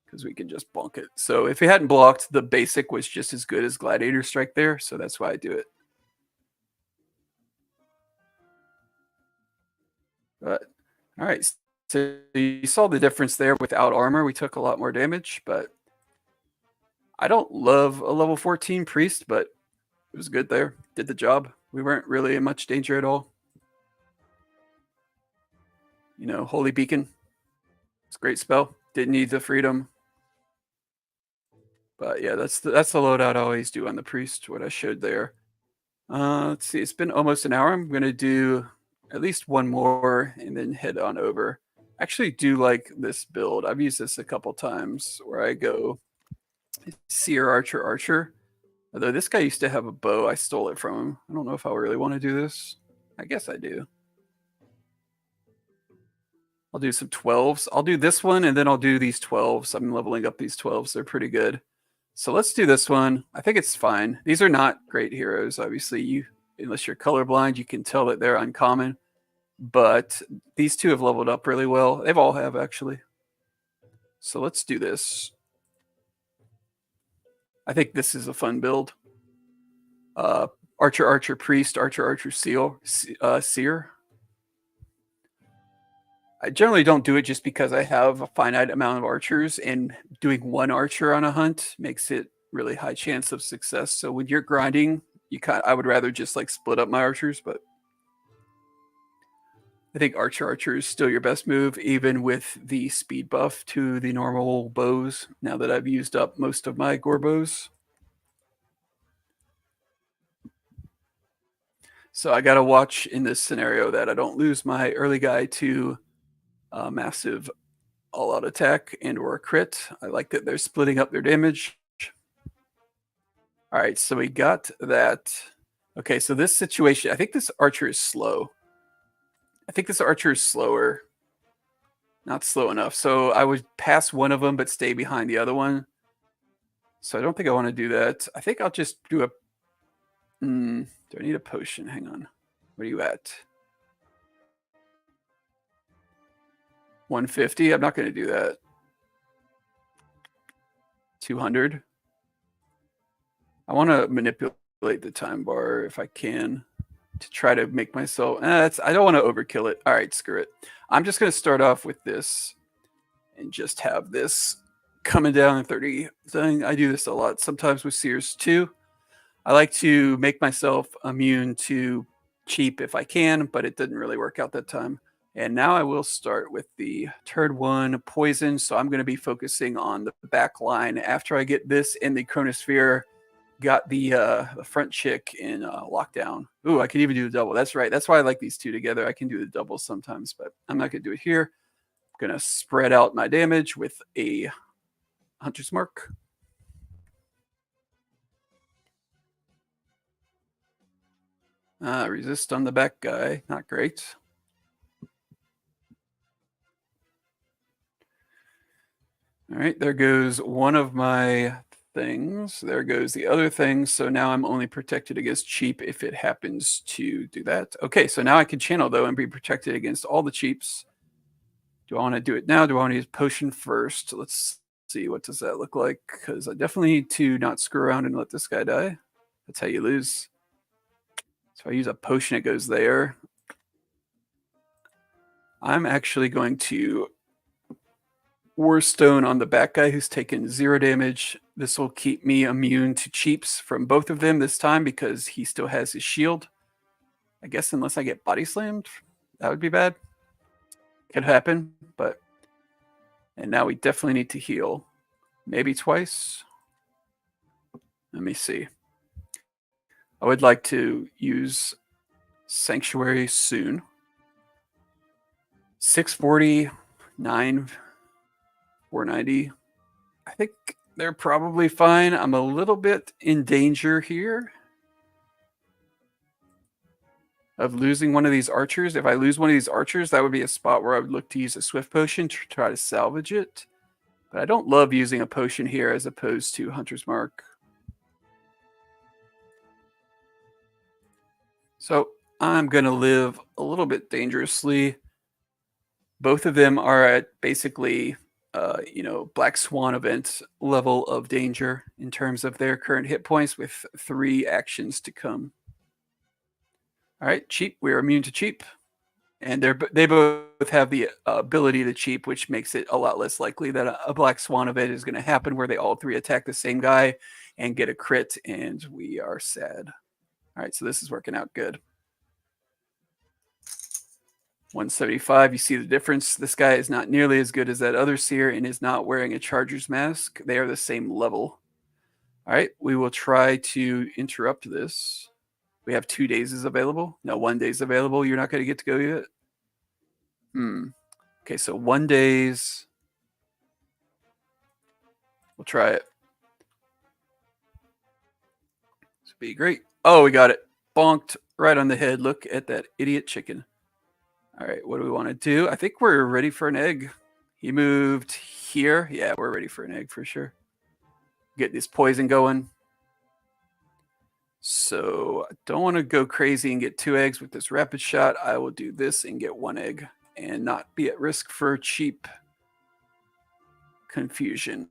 because we can just bonk it. So if he hadn't blocked, the basic was just as good as gladiator strike there. So that's why I do it. But all right, so you saw the difference there. Without armor, we took a lot more damage, but I don't love a level 14 priest, but it was good there. Did the job. We weren't really in much danger at all. You know, Holy Beacon. It's a great spell. Didn't need the freedom. But yeah, that's the loadout I always do on the priest, what I showed there. Let's see, it's been almost an hour. I'm going to do at least one more and then head on over. Actually do like this build. I've used this a couple times where I go Seer, Archer, Archer. Although this guy used to have a bow. I stole it from him. I don't know if I really want to do this. I guess I do. I'll do some 12s. I'll do this one and then I'll do these 12s. I'm leveling up these 12s. They're pretty good. So let's do this one. I think it's fine. These are not great heroes. Obviously, unless you're colorblind, you can tell that they're uncommon. But these two have leveled up really well. They've all have, actually. So let's do this. I think this is a fun build. Archer, Archer, Priest, Archer, Archer, Seer. I generally don't do it just because I have a finite amount of archers, and doing one archer on a hunt makes it really high chance of success. So when you're grinding, I would rather just like split up my archers, but I think Archer is still your best move, even with the speed buff to the normal bows, now that I've used up most of my gore bows. So I got to watch in this scenario that I don't lose my early guy to massive all-out attack and or a crit. I like that they're splitting up their damage. All right, so we got that. Okay, so this situation, I think this archer is slow. I think this archer is slower. Not slow enough. So I would pass one of them, but stay behind the other one. So I don't think I want to do that. I think I'll just do a... do I need a potion? Hang on. What are you at? 150? I'm not going to do that. 200? I want to manipulate the time bar if I can to try to make myself... I don't want to overkill it. All right, screw it. I'm just going to start off with this and just have this coming down in 30 thing. I do this a lot, sometimes with Seers too. I like to make myself immune to cheap if I can, but it didn't really work out that time. And now I will start with the turd one poison. So I'm going to be focusing on the back line after I get this in the Chronosphere. Got the front chick in lockdown. Ooh, I can even do the double. That's right. That's why I like these two together. I can do the double sometimes, but I'm not going to do it here. I'm going to spread out my damage with a Hunter's Mark. Resist on the back guy. Not great. All right, there goes one of my things. There goes the other thing. So now I'm only protected against cheap if it happens to do that. Okay, so now I can channel though and be protected against all the cheaps. Do I want to do it now? Do I want to use potion first? Let's see. What does that look like? Because I definitely need to not screw around and let this guy die. That's how you lose. So I use a potion, it goes there. I'm actually going to Warstone on the back guy who's taken 0 damage. This will keep me immune to cheaps from both of them this time because he still has his shield. I guess unless I get body slammed, that would be bad. Could happen, but... And now we definitely need to heal. Maybe twice. Let me see. I would like to use Sanctuary soon. 640, 9, 490. I think they're probably fine. I'm a little bit in danger here of losing one of these archers. If I lose one of these archers, that would be a spot where I would look to use a swift potion to try to salvage it. But I don't love using a potion here as opposed to Hunter's Mark. So I'm going to live a little bit dangerously. Both of them are at basically, Black Swan event level of danger in terms of their current hit points with 3 actions to come. All right, cheap. We're immune to cheap. And they both have the ability to cheap, which makes it a lot less likely that a Black Swan event is going to happen where they all 3 attack the same guy and get a crit, and we are sad. All right, so this is working out good. 175, you see the difference. This guy is not nearly as good as that other seer and is not wearing a Charger's mask. They are the same level. All right, we will try to interrupt this. We have 2 days is available. No, 1 day is available. You're not going to get to go yet. Okay, so 1 days. We'll try it. This would be great. Oh, we got it. Bonked right on the head. Look at that idiot chicken. All right, what do we want to do? I think we're ready for an egg. He moved here. Yeah, we're ready for an egg for sure. Get this poison going. So I don't want to go crazy and get 2 eggs with this rapid shot. I will do this and get 1 egg and not be at risk for cheap confusion.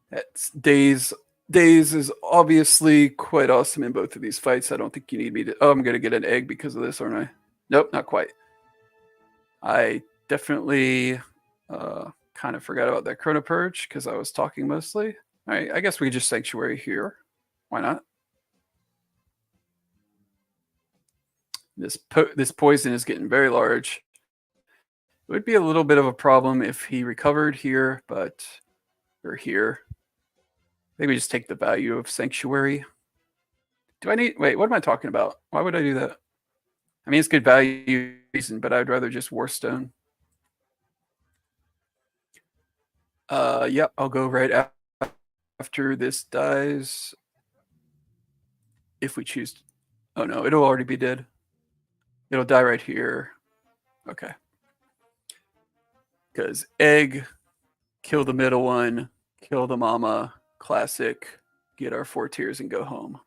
That's Days. Days is obviously quite awesome in both of these fights. I don't think you need me to... Oh, I'm going to get an egg because of this, aren't I? Nope, not quite. I definitely kind of forgot about that Chrono Purge because I was talking mostly. All right, I guess we could just Sanctuary here. Why not? This poison is getting very large. It would be a little bit of a problem if he recovered here, but... Or here. I think we just take the value of Sanctuary. Do I need... Wait, what am I talking about? Why would I do that? I mean, it's good value reason, but I'd rather just Warstone. Yep, I'll go right after this dies. If we choose... Oh, no, it'll already be dead. It'll die right here. Okay. Because egg, kill the middle one, kill the mama, classic, get our 4 tiers and go home.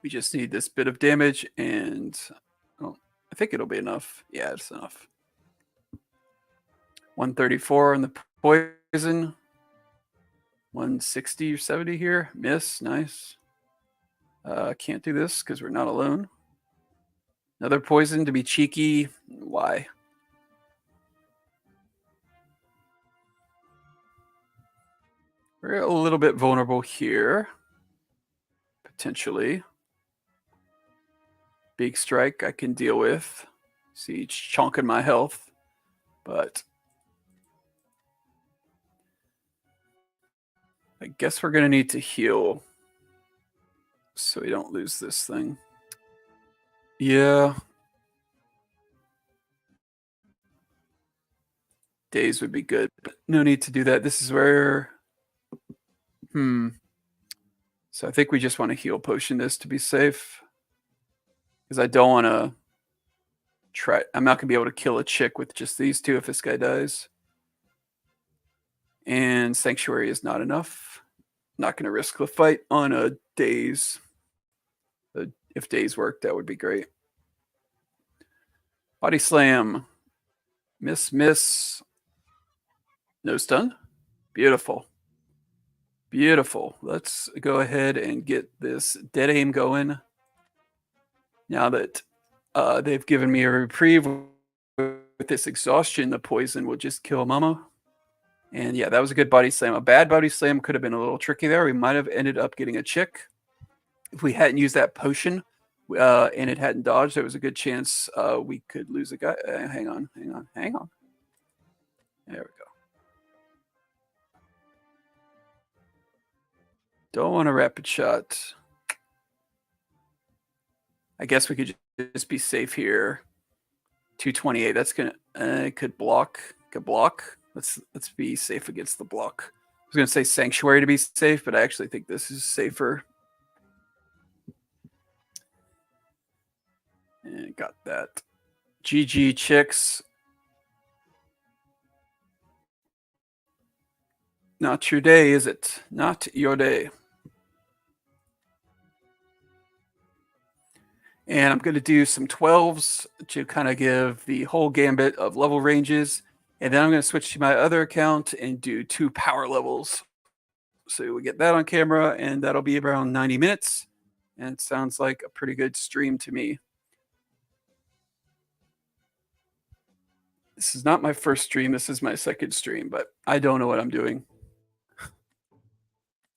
We just need this bit of damage and I think it'll be enough. Yeah, it's enough. 134 on the poison. 160 or 70 here. Miss. Nice. Can't do this because we're not alone. Another poison to be cheeky. Why? We're a little bit vulnerable here. Potentially. Big strike I can deal with. See, it's chunking my health. But I guess we're going to need to heal so we don't lose this thing. Yeah. Days would be good, but no need to do that. This is where... So I think we just want to heal potion this to be safe. Because I don't want to try. I'm not gonna be able to kill a chick with just these two if this guy dies. And Sanctuary is not enough. Not gonna risk the fight on a daze. If days work, that would be great. Body slam. Miss. No stun. Beautiful. Beautiful. Let's go ahead and get this dead aim going. Now that they've given me a reprieve with this exhaustion, the poison will just kill Mama. And yeah, that was a good body slam. A bad body slam could have been a little tricky there. We might have ended up getting a chick. If we hadn't used that potion and it hadn't dodged, there was a good chance we could lose a guy. Hang on. There we go. Don't want a rapid shot. I guess we could just be safe here. 228. That's gonna could block. Let's be safe against the block. I was gonna say Sanctuary to be safe, but I actually think this is safer. And got that. GG chicks. Not your day, is it? Not your day. And I'm going to do some 12s to kind of give the whole gambit of level ranges. And then I'm going to switch to my other account and do 2 power levels. So we get that on camera, and that'll be around 90 minutes. And it sounds like a pretty good stream to me. This is not my first stream. This is my second stream, but I don't know what I'm doing.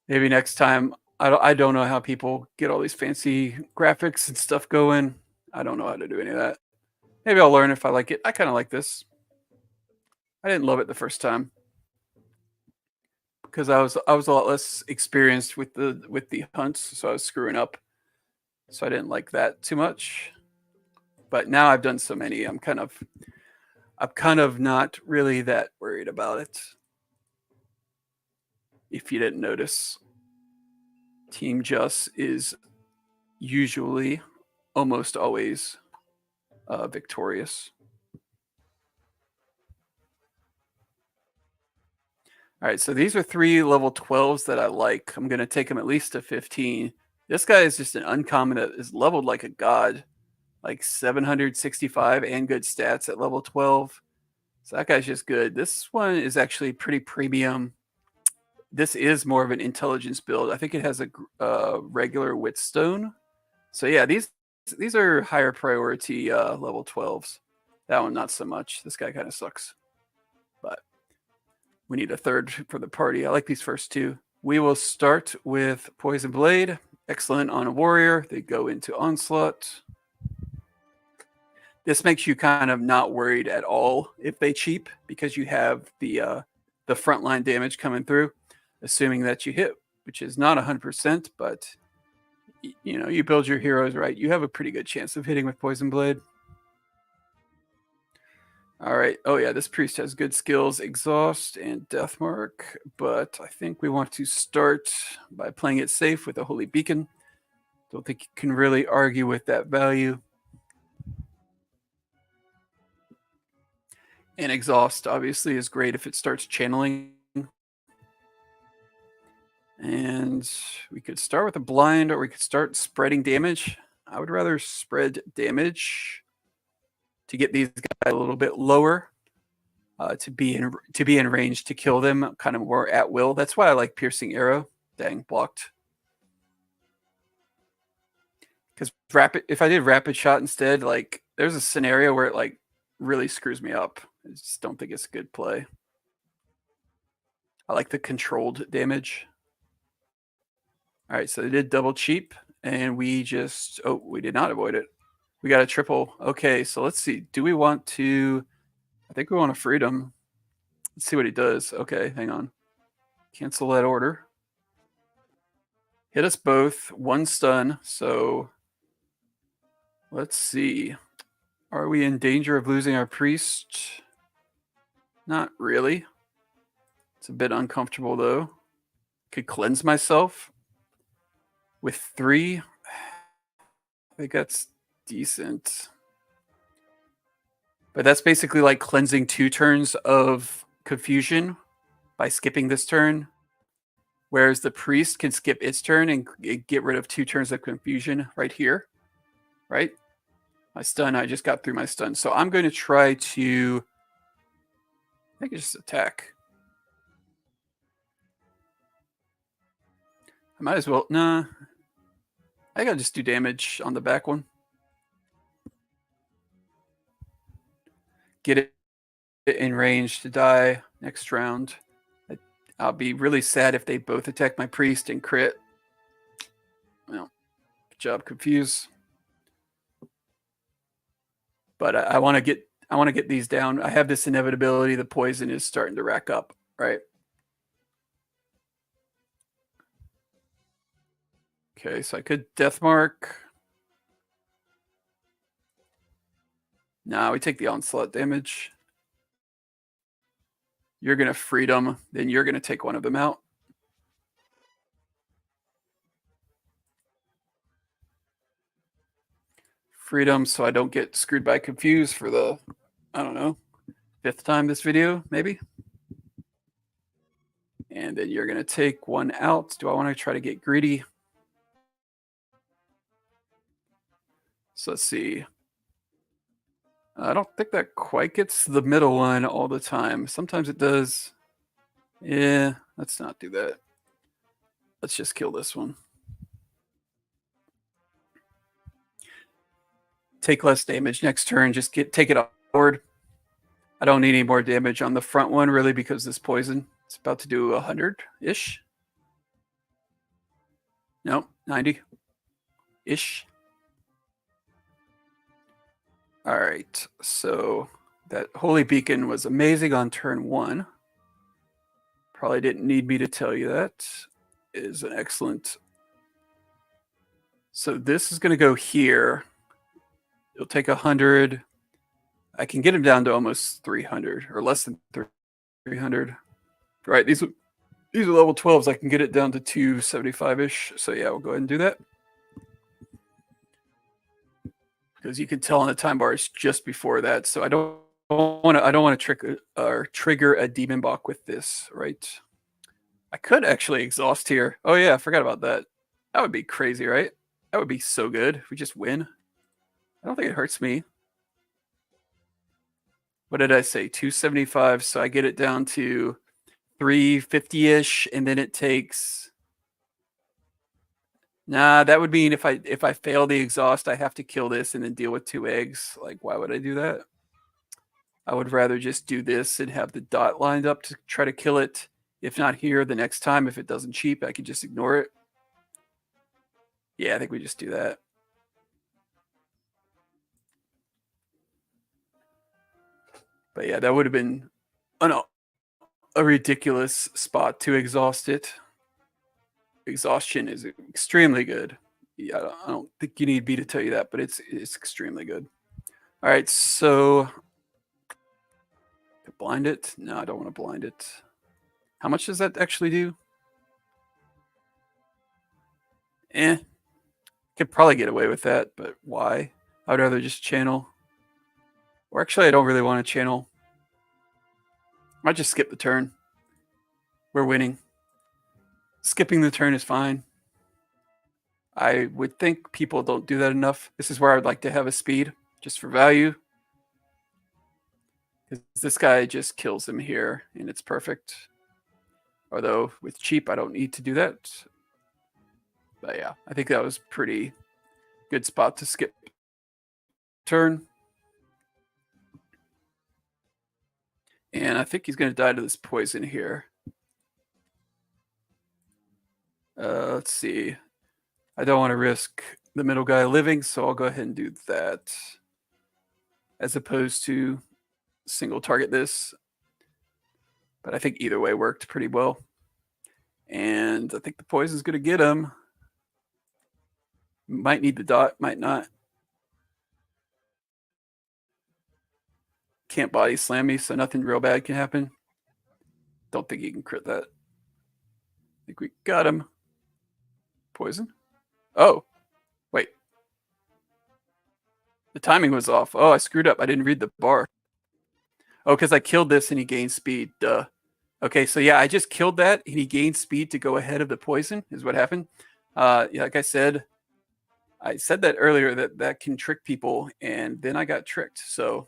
Maybe next time. I don't know how people get all these fancy graphics and stuff going. I don't know how to do any of that. Maybe I'll learn if I like it. I kind of like this. I didn't love it the first time because I was a lot less experienced with the hunts, so I was screwing up. So I didn't like that too much. But now I've done so many, I'm kind of not really that worried about it. If you didn't notice, Team Just is usually, almost always, victorious. All right, so these are 3 level 12s that I like. I'm going to take them at least to 15. This guy is just an uncommon that is leveled like a god, like 765 and good stats at level 12. So that guy's just good. This one is actually pretty premium. This is more of an intelligence build. I think it has a regular witstone. So yeah, these are higher priority level 12s. That one not so much. This guy kind of sucks. But we need a third for the party. I like these first 2. We will start with Poison Blade. Excellent on a warrior. They go into Onslaught. This makes you kind of not worried at all if they cheap, because you have the frontline damage coming through, assuming that you hit, which is not 100%, but you know, you build your heroes right, you have a pretty good chance of hitting with Poison Blade. All right. Oh yeah, this priest has good skills, Exhaust and Deathmark, but I think we want to start by playing it safe with a Holy Beacon. Don't think you can really argue with that value. And Exhaust obviously is great if it starts channeling. And we could start with a blind, or we could start spreading damage. I would rather spread damage to get these guys a little bit lower, to be in range to kill them kind of more at will. That's why I like Piercing Arrow. Dang, blocked. Because if I did Rapid Shot instead, like there's a scenario where it like really screws me up. I just don't think it's a good play. I like the controlled damage. All right, so they did double cheap, and we just, we did not avoid it. We got a triple. Okay, so let's see. Do we want to, I think we want a Freedom. Let's see what he does. Okay, hang on. Cancel that order. Hit us both. 1 stun, so let's see. Are we in danger of losing our priest? Not really. It's a bit uncomfortable, though. Could cleanse myself with 3. I think that's decent. But that's basically like cleansing 2 turns of confusion by skipping this turn. Whereas the priest can skip its turn and get rid of 2 turns of confusion right here. Right? My stun, I just got through my stun. So I'm going to try to, I think just attack. I might as well, nah. I gotta just do damage on the back one. Get it in range to die next round. I'll be really sad if they both attack my priest and crit. Well, good job, Confuse. But I want to get these down. I have this inevitability. The poison is starting to rack up, right? Okay, so I could Death Mark. Now we take the onslaught damage. You're going to freedom, then you're going to take one of them out. Freedom, so I don't get screwed by Confuse for the, I don't know, 5th time this video, maybe. And then you're going to take one out. Do I want to try to get greedy? So let's see. I don't think that quite gets the middle one all the time. Sometimes it does. Yeah, let's not do that. Let's just kill this one. Take less damage next turn. Just take it forward. I don't need any more damage on the front one, really, because this poison. It's about to do 100-ish. No, 90-ish. All right, so that Holy Beacon was amazing on turn 1. Probably didn't need me to tell you that. It is an excellent. So this is going to go here. It'll take 100. I can get him down to almost 300 or less than 300. Right, these are level 12s. I can get it down to 275-ish. So yeah, we'll go ahead and do that. Because you can tell on the time bar it's just before that. So I don't want to trigger a demon Boc with this, right? I could actually exhaust here. Oh yeah, I forgot about that. That would be crazy, right? That would be so good if we just win. I don't think it hurts me. What did I say? 275. So I get it down to 350-ish, and then it takes. Nah, that would mean if I fail the exhaust, I have to kill this and then deal with 2 eggs. Like, why would I do that? I would rather just do this and have the dot lined up to try to kill it. If not here, the next time, if it doesn't cheap, I can just ignore it. Yeah, I think we just do that. But yeah, that would have been a ridiculous spot to exhaust it. Exhaustion is extremely good. Yeah, I don't think you need me to tell you that, but it's extremely good. All right, so blind it. No, I don't want to blind it. How much does that actually do? Could probably get away with that, but why? I'd rather just channel. Or actually, I don't really want to channel. I might just skip the turn. We're winning. Skipping the turn is fine. I would think people don't do that enough. This is where I would like to have a speed, just for value. Because this guy just kills him here, and it's perfect. Although, with cheap, I don't need to do that. But yeah, I think that was pretty good spot to skip turn. And I think he's going to die to this poison here. Let's see. I don't want to risk the middle guy living, so I'll go ahead and do that. As opposed to single target this. But I think either way worked pretty well. And I think the poison's going to get him. Might need the dot, might not. Can't body slam me, so nothing real bad can happen. Don't think he can crit that. I think we got him. Poison? Oh, wait. The timing was off. Oh, I screwed up. I didn't read the bar. Oh, because I killed this and he gained speed. Duh. Okay, so yeah, I just killed that and he gained speed to go ahead of the poison is what happened. Yeah, like I said that earlier that can trick people, and then I got tricked. So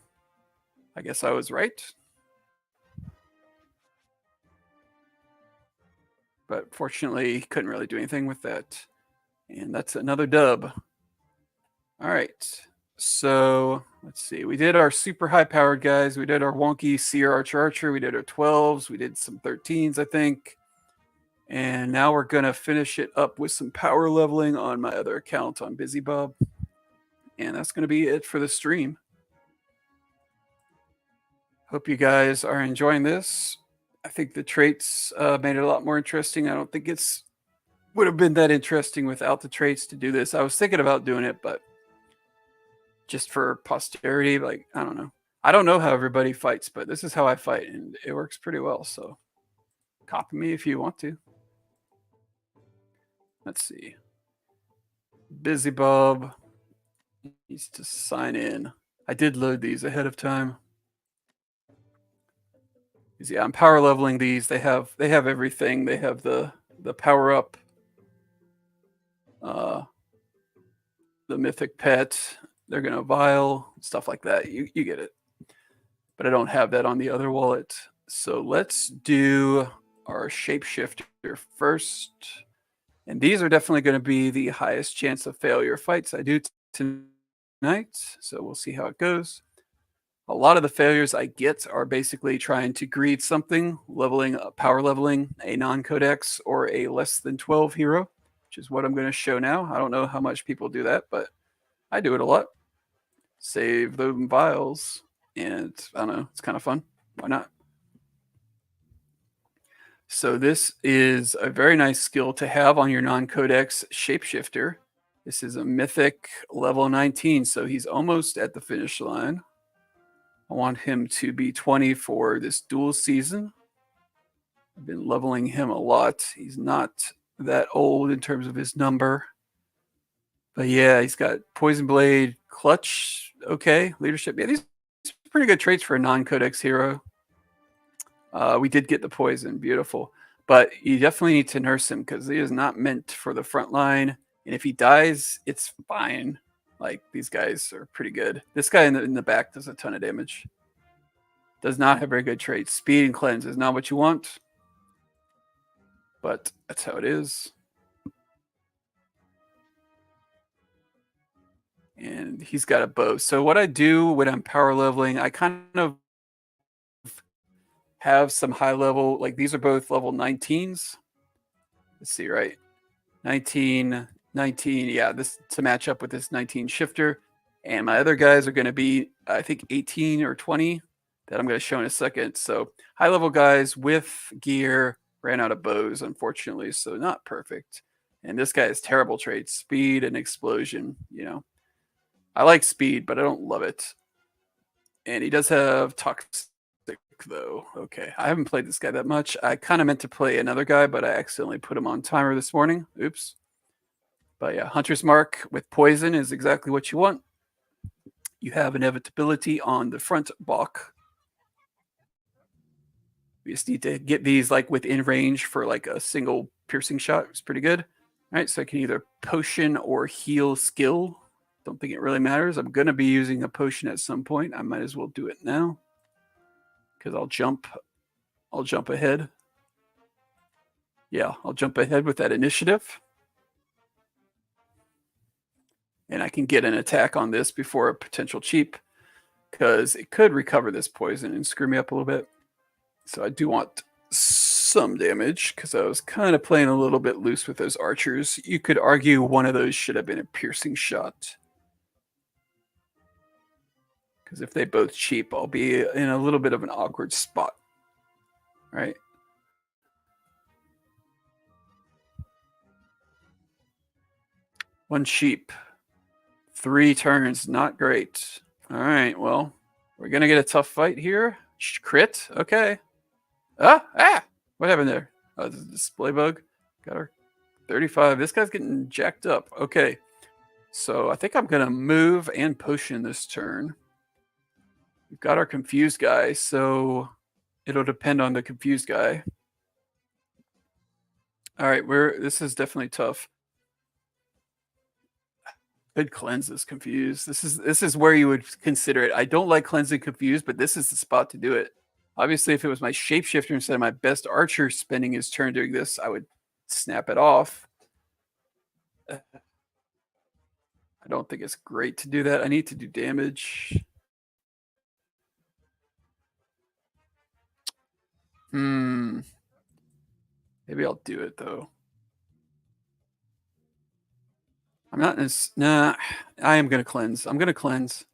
I guess I was right. But fortunately, couldn't really do anything with that. And that's another dub. All right. So let's see. We did our super high powered guys. We did our wonky Seer Archer. We did our 12s. We did some 13s, I think. And now we're going to finish it up with some power leveling on my other account on Busy Bob. And that's going to be it for the stream. Hope you guys are enjoying this. I think the traits made it a lot more interesting. I don't think it's would have been that interesting without the traits to do this. I was thinking about doing it, but just for posterity, like, I don't know. I don't know how everybody fights, but this is how I fight, and it works pretty well. So copy me if you want to. Let's see. Busy Bob needs to sign in. I did load these ahead of time. Yeah, I'm power leveling these. They have everything. They have the power up, the mythic pet. They're gonna vial, stuff like that. You get it. But I don't have that on the other wallet. So let's do our shapeshifter first. And these are definitely going to be the highest chance of failure fights I do tonight. So we'll see how it goes. A lot of the failures I get are basically trying to greed something, power leveling a non-codex or a less than 12 hero, which is what I'm going to show now. I don't know how much people do that, but I do it a lot. Save the vials, and I don't know, it's kind of fun. Why not? So this is a very nice skill to have on your non-codex shapeshifter. This is a mythic level 19, so he's almost at the finish line. I want him to be 20 for this dual season. I've been leveling him a lot. He's not that old in terms of his number. But yeah, he's got Poison Blade, Clutch, okay, Leadership. Yeah, these are pretty good traits for a non-codex hero. We did get the poison, beautiful. But you definitely need to nurse him because he is not meant for the front line. And if he dies, it's fine. Like, these guys are pretty good. This guy in the back does a ton of damage. Does not have very good traits. Speed and cleanse is not what you want. But that's how it is. And he's got a bow. So what I do when I'm power leveling, I kind of have some high level, like these are both level 19s. Let's see, right? 19, yeah, this to match up with this 19 shifter. And my other guys are going to be, I think, 18 or 20 that I'm going to show in a second. So high level guys with gear ran out of bows, unfortunately, so not perfect. And this guy has terrible traits, speed and explosion, you know. I like speed, but I don't love it. And he does have toxic, though. Okay, I haven't played this guy that much. I kind of meant to play another guy, but I accidentally put him on timer this morning. Oops. But yeah, Hunter's Mark with poison is exactly what you want. You have inevitability on the front block. We just need to get these like within range for like a single piercing shot. It's pretty good. All right, so I can either potion or heal skill. Don't think it really matters. I'm going to be using a potion at some point. I might as well do it now because I'll jump ahead. Yeah, I'll jump ahead with that initiative. And I can get an attack on this before a potential cheap because it could recover this poison and screw me up a little bit. So I do want some damage because I was kind of playing a little bit loose with those archers. You could argue one of those should have been a piercing shot. Because if they both cheap, I'll be in a little bit of an awkward spot. Right? One cheap. 3 turns, not great. All right, well, we're going to get a tough fight here. Crit, okay. What happened there? Oh, the display bug. Got her. 35. This guy's getting jacked up. Okay. So I think I'm going to move and potion this turn. We've got our confused guy, so it'll depend on the confused guy. All right, this is definitely tough. Could cleanse this confused. This is where you would consider it. I don't like cleansing confused, but this is the spot to do it. Obviously, if it was my shapeshifter instead of my best archer spending his turn doing this, I would snap it off. I don't think it's great to do that. I need to do damage. Maybe I'll do it though. I'm not nah, I am gonna cleanse. I'm gonna cleanse.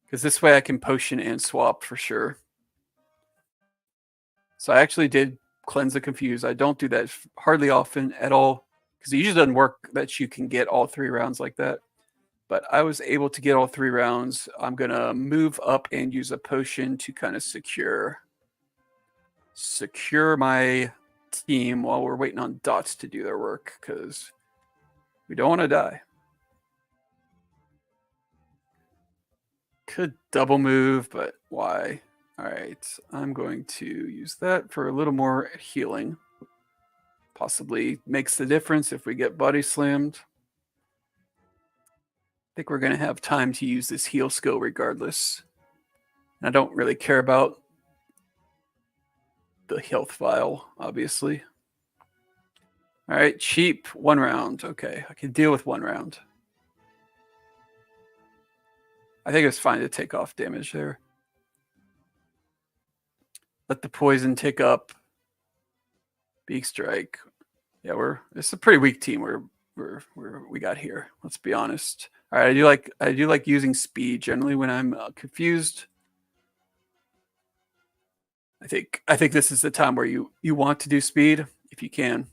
Because this way I can potion and swap for sure. So I actually did cleanse the confuse. I don't do that hardly often at all. Because it usually doesn't work that you can get all 3 rounds like that. But I was able to get all 3 rounds. I'm gonna move up and use a potion to kind of secure my team while we're waiting on dots to do their work, because we don't want to die. Could double move, but why? All right, I'm going to use that for a little more healing. Possibly makes the difference if we get body slammed. I think we're going to have time to use this heal skill regardless. And I don't really care about the health vial, obviously. All right, cheap 1 round. Okay, I can deal with 1 round. I think it's fine to take off damage there. Let the poison tick up. Beak strike. Yeah, it's a pretty weak team we got here. Let's be honest. All right, I do like using speed generally when I'm confused. I think this is the time where you want to do speed if you can,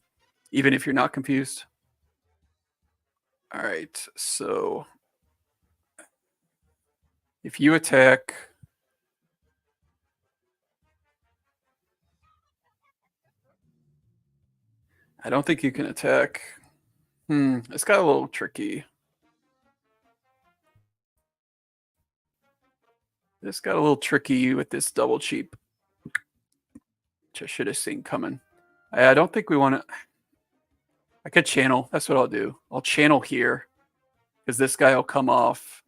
even if you're not confused. All right, so if you attack, I don't think you can attack. It's got a little tricky. This got a little tricky with this double cheap, which I should have seen coming. I don't think we want to. I could channel. That's what I'll do. I'll channel here because this guy will come off,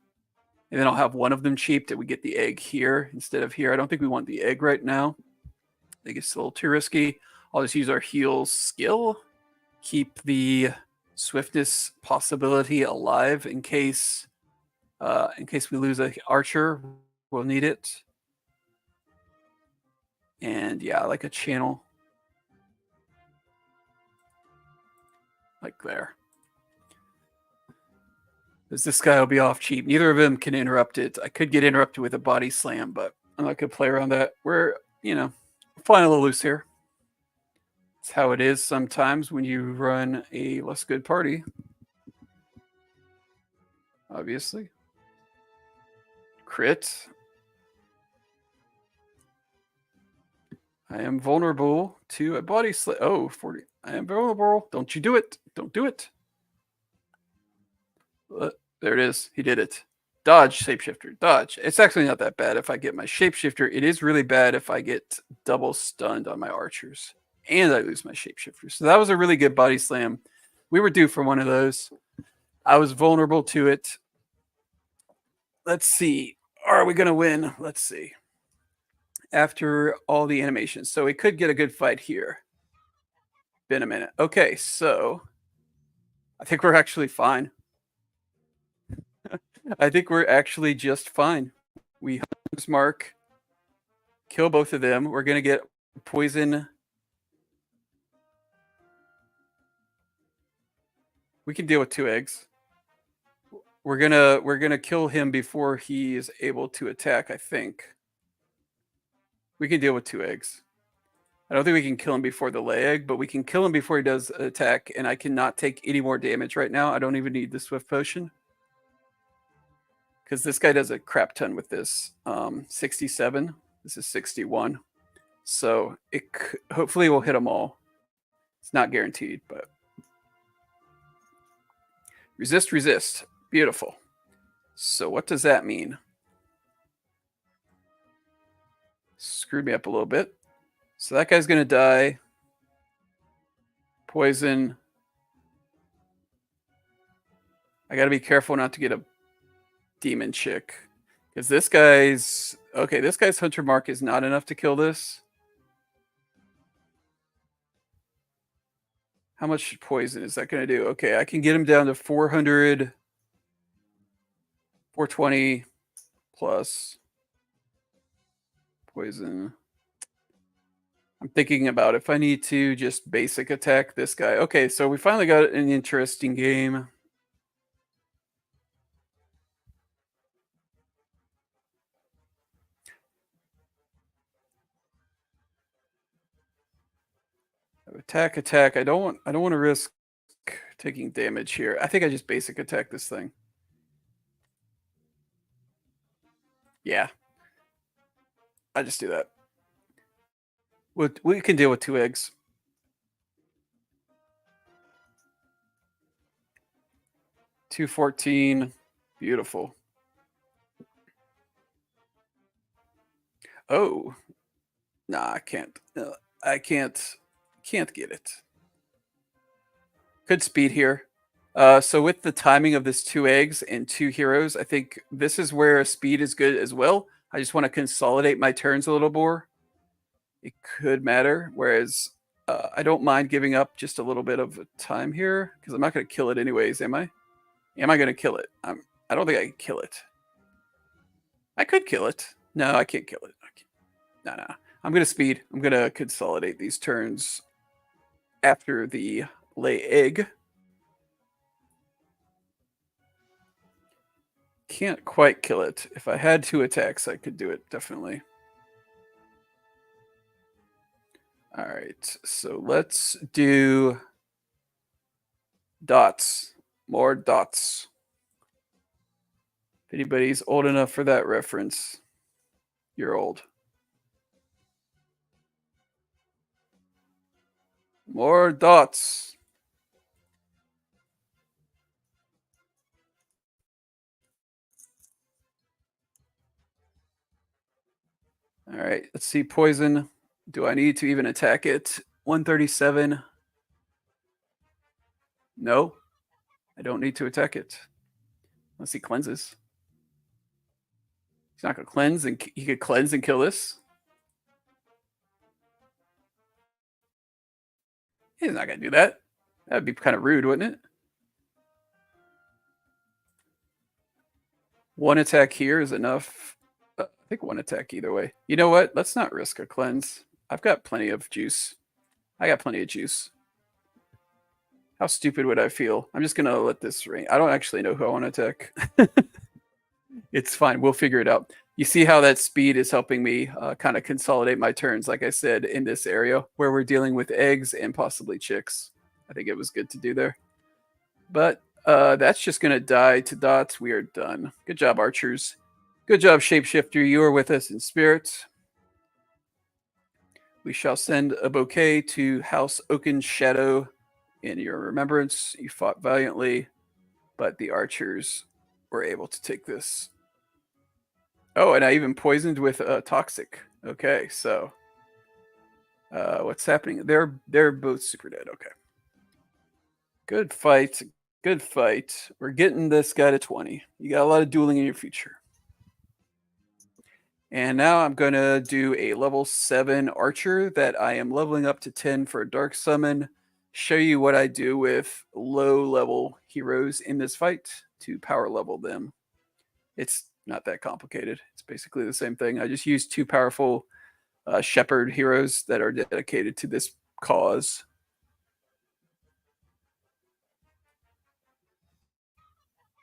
and then I'll have one of them cheap that we get the egg here instead of here. I don't think we want the egg right now. I think it's a little too risky. I'll just use our heal skill. Keep the swiftness possibility alive in case we lose an archer. We'll need it. And yeah, like a channel. Like there. Because this guy will be off cheap. Neither of them can interrupt it. I could get interrupted with a body slam, but I'm not going to play around that. We're flying a little loose here. It's how it is sometimes when you run a less good party. Obviously. Crit. I am vulnerable to a body slam. Oh, 40. I am vulnerable. Don't you do it. Don't do it. There it is. He did it. Dodge, shapeshifter. Dodge. It's actually not that bad if I get my shapeshifter. It is really bad if I get double stunned on my archers and I lose my shapeshifter. So that was a really good body slam. We were due for one of those. I was vulnerable to it. Let's see. Are we going to win? Let's see. After all the animations. So we could get a good fight here. Been a minute. Okay, so I think we're actually fine. I think we're actually just fine. We mark, kill both of them. We're going to get poison. We can deal with 2 eggs. We're gonna kill him before he is able to attack, I think. We can deal with 2 eggs. I don't think we can kill him before the lay egg, but we can kill him before he does attack, and I cannot take any more damage right now. I don't even need the swift potion. Because this guy does a crap ton with this. 67. This is 61. So hopefully we'll hit them all. It's not guaranteed, but resist. Beautiful. So what does that mean? Screwed me up a little bit. So that guy's going to die. Poison. I got to be careful not to get a demon chick. Because this guy's... Okay, this guy's Hunter Mark is not enough to kill this. How much poison is that going to do? Okay, I can get him down to 400... 420 plus poison. I'm thinking about if I need to just basic attack this guy. Okay, so we finally got an interesting game. Attack. I don't want to risk taking damage here. I think I just basic attack this thing. Yeah. I just do that. We can deal with 2 eggs. $214. Beautiful. Oh. Nah, I can't. I can't get it. Good speed here. So with the timing of this 2 eggs and 2 heroes, I think this is where speed is good as well. I just want to consolidate my turns a little more. It could matter. Whereas I don't mind giving up just a little bit of time here because I'm not going to kill it anyways, am I? Am I going to kill it? I don't think I can kill it. I could kill it. No, I can't kill it. No. I'm going to speed. I'm going to consolidate these turns after the lay egg. Can't quite kill it. If I had 2 attacks, I could do it, definitely. All right, so let's do dots. More dots. If anybody's old enough for that reference, you're old. More dots. All right, let's see. Poison. Do I need to even attack it? 137. No, I don't need to attack it. Unless he cleanses. He's not going to cleanse, and he could cleanse and kill this. He's not going to do that. That would be kind of rude, wouldn't it? 1 attack here is enough. I think 1 attack either way. You know what? Let's not risk a cleanse. I've got plenty of juice. I got plenty of juice. How stupid would I feel? I'm just going to let this rain. I don't actually know who I want to attack. It's fine. We'll figure it out. You see how that speed is helping me kind of consolidate my turns, like I said, in this area where we're dealing with eggs and possibly chicks. I think it was good to do there. But that's just going to die to dots. We are done. Good job, archers. Good job, Shapeshifter. You are with us in spirit. We shall send a bouquet to House Oaken's Shadow in your remembrance. You fought valiantly, but the archers were able to take this. Oh, and I even poisoned with toxic. Okay, so what's happening? They're both super dead. Okay. Good fight. Good fight. We're getting this guy to 20. You got a lot of dueling in your future. And now I'm going to do a level 7 archer that I am leveling up to 10 for a dark summon. Show you what I do with low level heroes in this fight to power level them. It's not that complicated. It's basically the same thing. I just use 2 powerful shepherd heroes that are dedicated to this cause.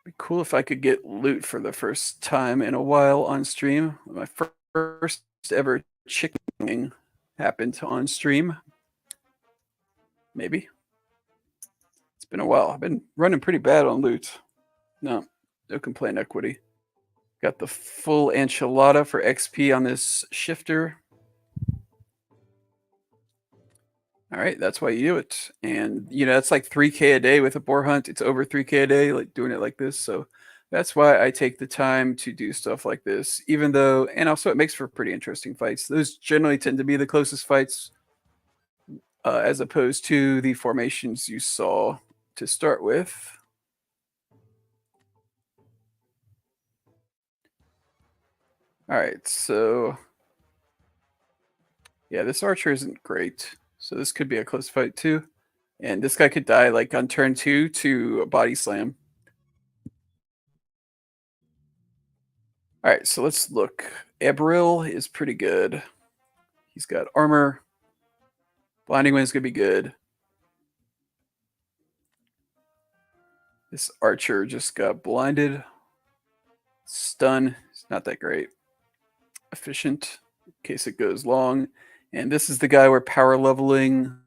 Be cool if I could get loot for the first time in a while on stream. My first ever chicken happened on stream. Maybe. It's been a while. I've been running pretty bad on loot. No complaint equity. Got the full enchilada for XP on this shifter. All right, that's why you do it. And, you know, that's like 3K a day with a boar hunt. It's over 3K a day, like doing it like this. So That's why I take the time to do stuff like this, even though, and also it makes for pretty interesting fights. Those generally tend to be the closest fights, as opposed to the formations you saw to start with. All right, so yeah, this archer isn't great. So this could be a close fight too. And this guy could die like on turn 2 to a body slam. All right, so let's look. Abril is pretty good. He's got armor. Blinding Wind's gonna be good. This archer just got blinded. Stun is not that great. Efficient in case it goes long. And this is the guy we're power leveling.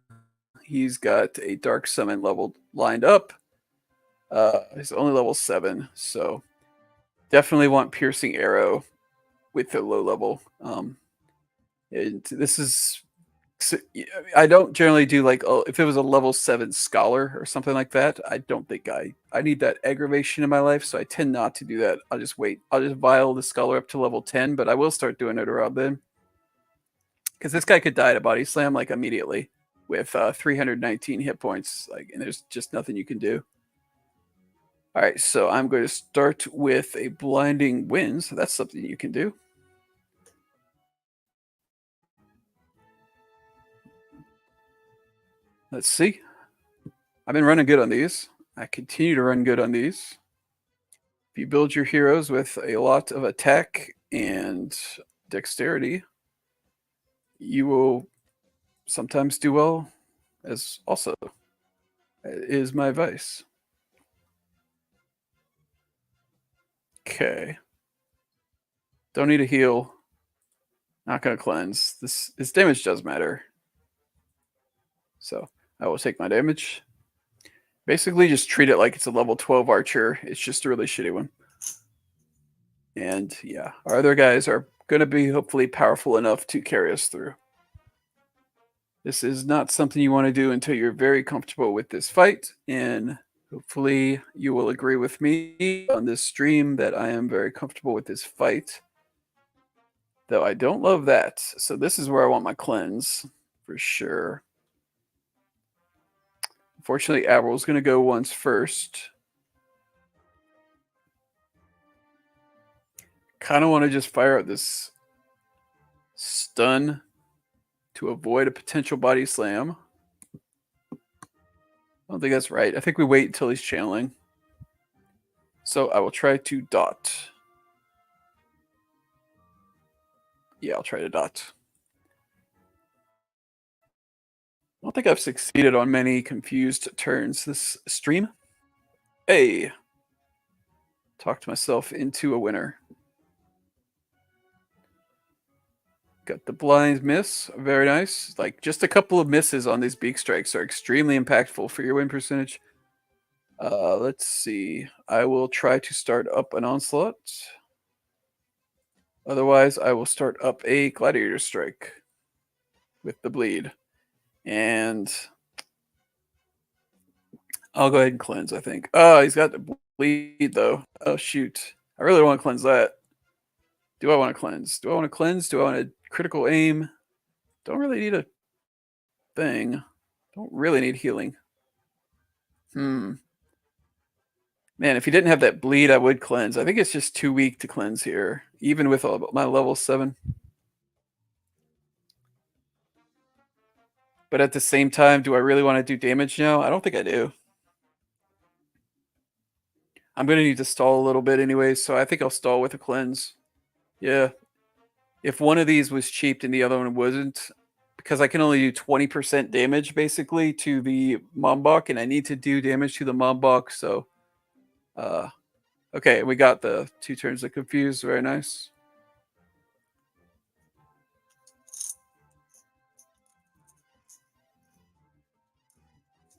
He's got a dark summon level lined up. He's only level 7, so definitely want piercing arrow with the low level. And this is, I don't generally do like, oh, if it was a level 7 scholar or something like that, I don't think I need that aggravation in my life, so I tend not to do that. I'll just wait. I'll just vial the scholar up to level 10, but I will start doing it around then. Because this guy could die at a body slam like immediately with 319 hit points, like, and there's just nothing you can do. All right, so I'm going to start with a blinding wind. So that's something you can do. Let's see. I've been running good on these. I continue to run good on these. If you build your heroes with a lot of attack and dexterity, you will sometimes do well, as also is my advice. Okay. Don't need a heal. Not going to cleanse. This damage does matter. So I will take my damage. Basically, just treat it like it's a level 12 archer. It's just a really shitty one. And yeah, our other guys are going to be hopefully powerful enough to carry us through. This is not something you want to do until you're very comfortable with this fight. And hopefully you will agree with me on this stream that I am very comfortable with this fight. Though I don't love that. So this is where I want my cleanse for sure. Unfortunately, Avril's going to go once first. Kind of want to just fire out this stun to avoid a potential body slam. I don't think that's right. I think we wait until he's channeling. So I will try to dot. Yeah, I'll try to dot. I don't think I've succeeded on many confused turns this stream. Hey, talked myself into a winner. Got the blind miss. Very nice. Like just a couple of misses on these beak strikes are extremely impactful for your win percentage. Let's see. I will try to start up an onslaught. Otherwise, I will start up a gladiator strike with the bleed. And I'll go ahead and cleanse, I think. Oh, he's got the bleed, though. Oh, shoot. I really want to cleanse that. Do I want to cleanse? Do I want to cleanse? Do I want to critical aim? Don't really need a thing. Don't really need healing. Man, if he didn't have that bleed, I would cleanse. I think it's just too weak to cleanse here, even with all my level 7. But at the same time, do I really want to do damage now? I don't think I do. I'm going to need to stall a little bit anyway, so I think I'll stall with a cleanse. Yeah. If one of these was cheaped and the other one wasn't, because I can only do 20% damage basically to the Mombok, and I need to do damage to the Mombok, so okay, we got the 2 turns of confused. Very nice.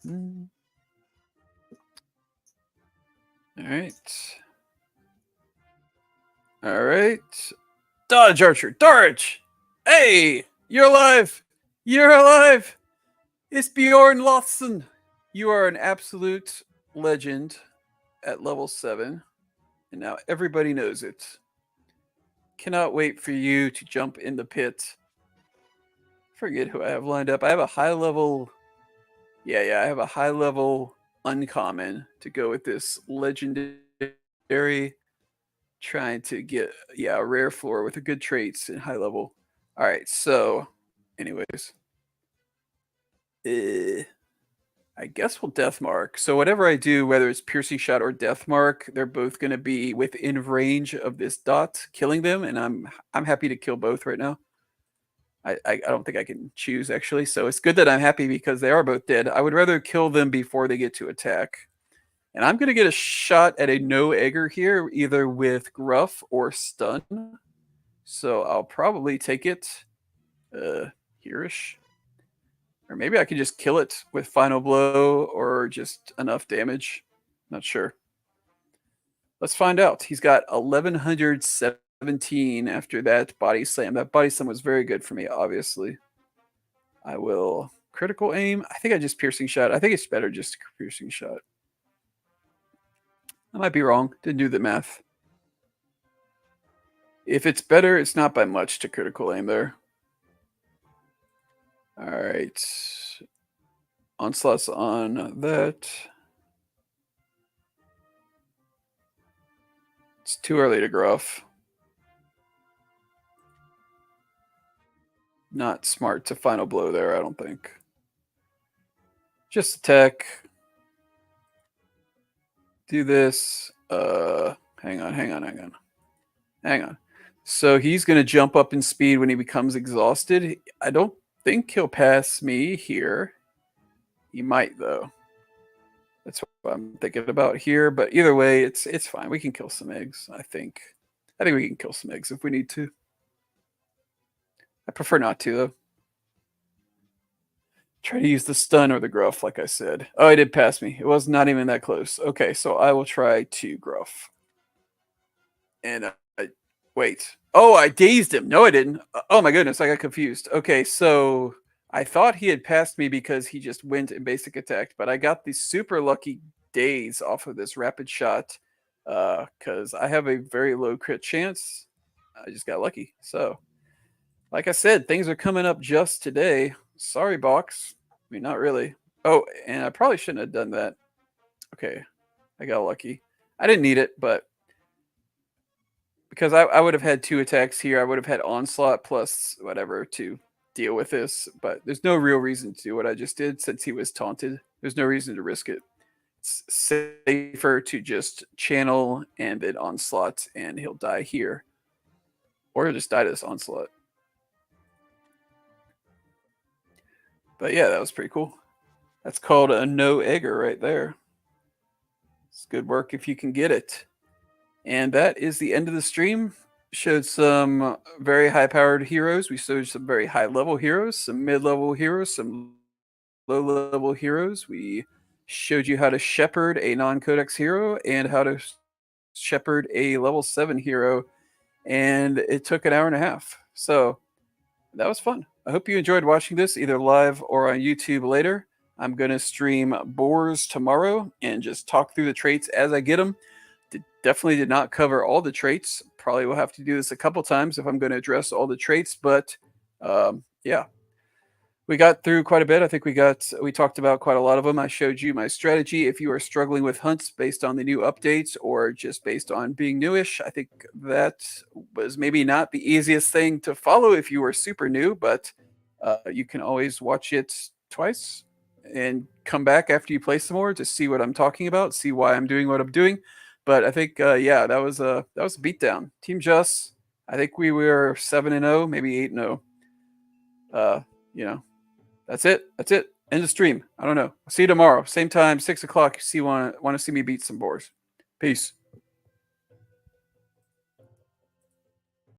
All right. All right. Dodge, Archer. Dodge! Hey! You're alive! You're alive! It's Bjorn Lothson. You are an absolute legend at level 7. And now everybody knows it. Cannot wait for you to jump in the pit. Forget who I have lined up. I have a high level. Yeah, I have a high level uncommon to go with this legendary. Trying to get, a rare floor with a good traits and high level. All right, so, anyways. I guess we'll death mark. So whatever I do, whether it's piercing shot or death mark, they're both going to be within range of this dot, killing them, and I'm happy to kill both right now. I don't think I can choose actually, so it's good that I'm happy because they are both dead. I would rather kill them before they get to attack. And I'm going to get a shot at a no egger here, either with gruff or stun. So I'll probably take it here-ish. Or maybe I could just kill it with final blow or just enough damage. Not sure. Let's find out. He's got 1117 after that body slam. That body slam was very good for me, obviously. I will critical aim. I think I just piercing shot. I think it's better just piercing shot. I might be wrong. Didn't do the math. If it's better, it's not by much to critical aim there. All right. Onslaught's on that. It's too early to gruff. Not smart to final blow there, I don't think. Just attack. Do this. Hang on. So he's going to jump up in speed when he becomes exhausted. I don't think he'll pass me here. He might, though. That's what I'm thinking about here. But either way, it's fine. We can kill some eggs, I think. I think we can kill some eggs if we need to. I prefer not to, though. Try to use the stun or the gruff, like I said. Oh, he did pass me. It was not even that close. Okay, so I will try to gruff. And wait. Oh, I dazed him. No, I didn't. Oh my goodness, I got confused. Okay, so I thought he had passed me because he just went and basic attacked, but I got the super lucky daze off of this rapid shot because I have a very low crit chance. I just got lucky. So, like I said, things are coming up just today. Sorry, Bocs. I mean, not really. Oh, and I probably shouldn't have done that. Okay, I got lucky. I didn't need it, but because I would have had 2 attacks here. I would have had onslaught plus whatever to deal with this, but there's no real reason to do what I just did since he was taunted. There's no reason to risk it. It's safer to just channel and then onslaught, and he'll die here. Or he'll just die to this onslaught. But yeah, that was pretty cool. That's called a no egger right there. It's good work if you can get it. And that is the end of the stream. Showed some very high-powered heroes. We showed some very high-level heroes, some mid-level heroes, some low-level heroes. We showed you how to shepherd a non-codex hero and how to shepherd a level 7 hero. And it took an hour and a half. So that was fun. I hope you enjoyed watching this either live or on YouTube later. I'm going to stream Boars tomorrow and just talk through the traits as I get them. Definitely did not cover all the traits. Probably will have to do this a couple times if I'm going to address all the traits. But yeah, we got through quite a bit. I think we talked about quite a lot of them. I showed you my strategy. If you are struggling with hunts based on the new updates or just based on being newish, I think that was maybe not the easiest thing to follow if you were super new, but you can always watch it twice and come back after you play some more to see what I'm talking about, see why I'm doing what I'm doing. But I think, yeah, that was a beatdown. Team Just, I think we were 7-0, maybe 8-0. You know, that's it. End of stream. I don't know. I'll see you tomorrow, same time, 6 o'clock. Want to see me beat some boars. Peace.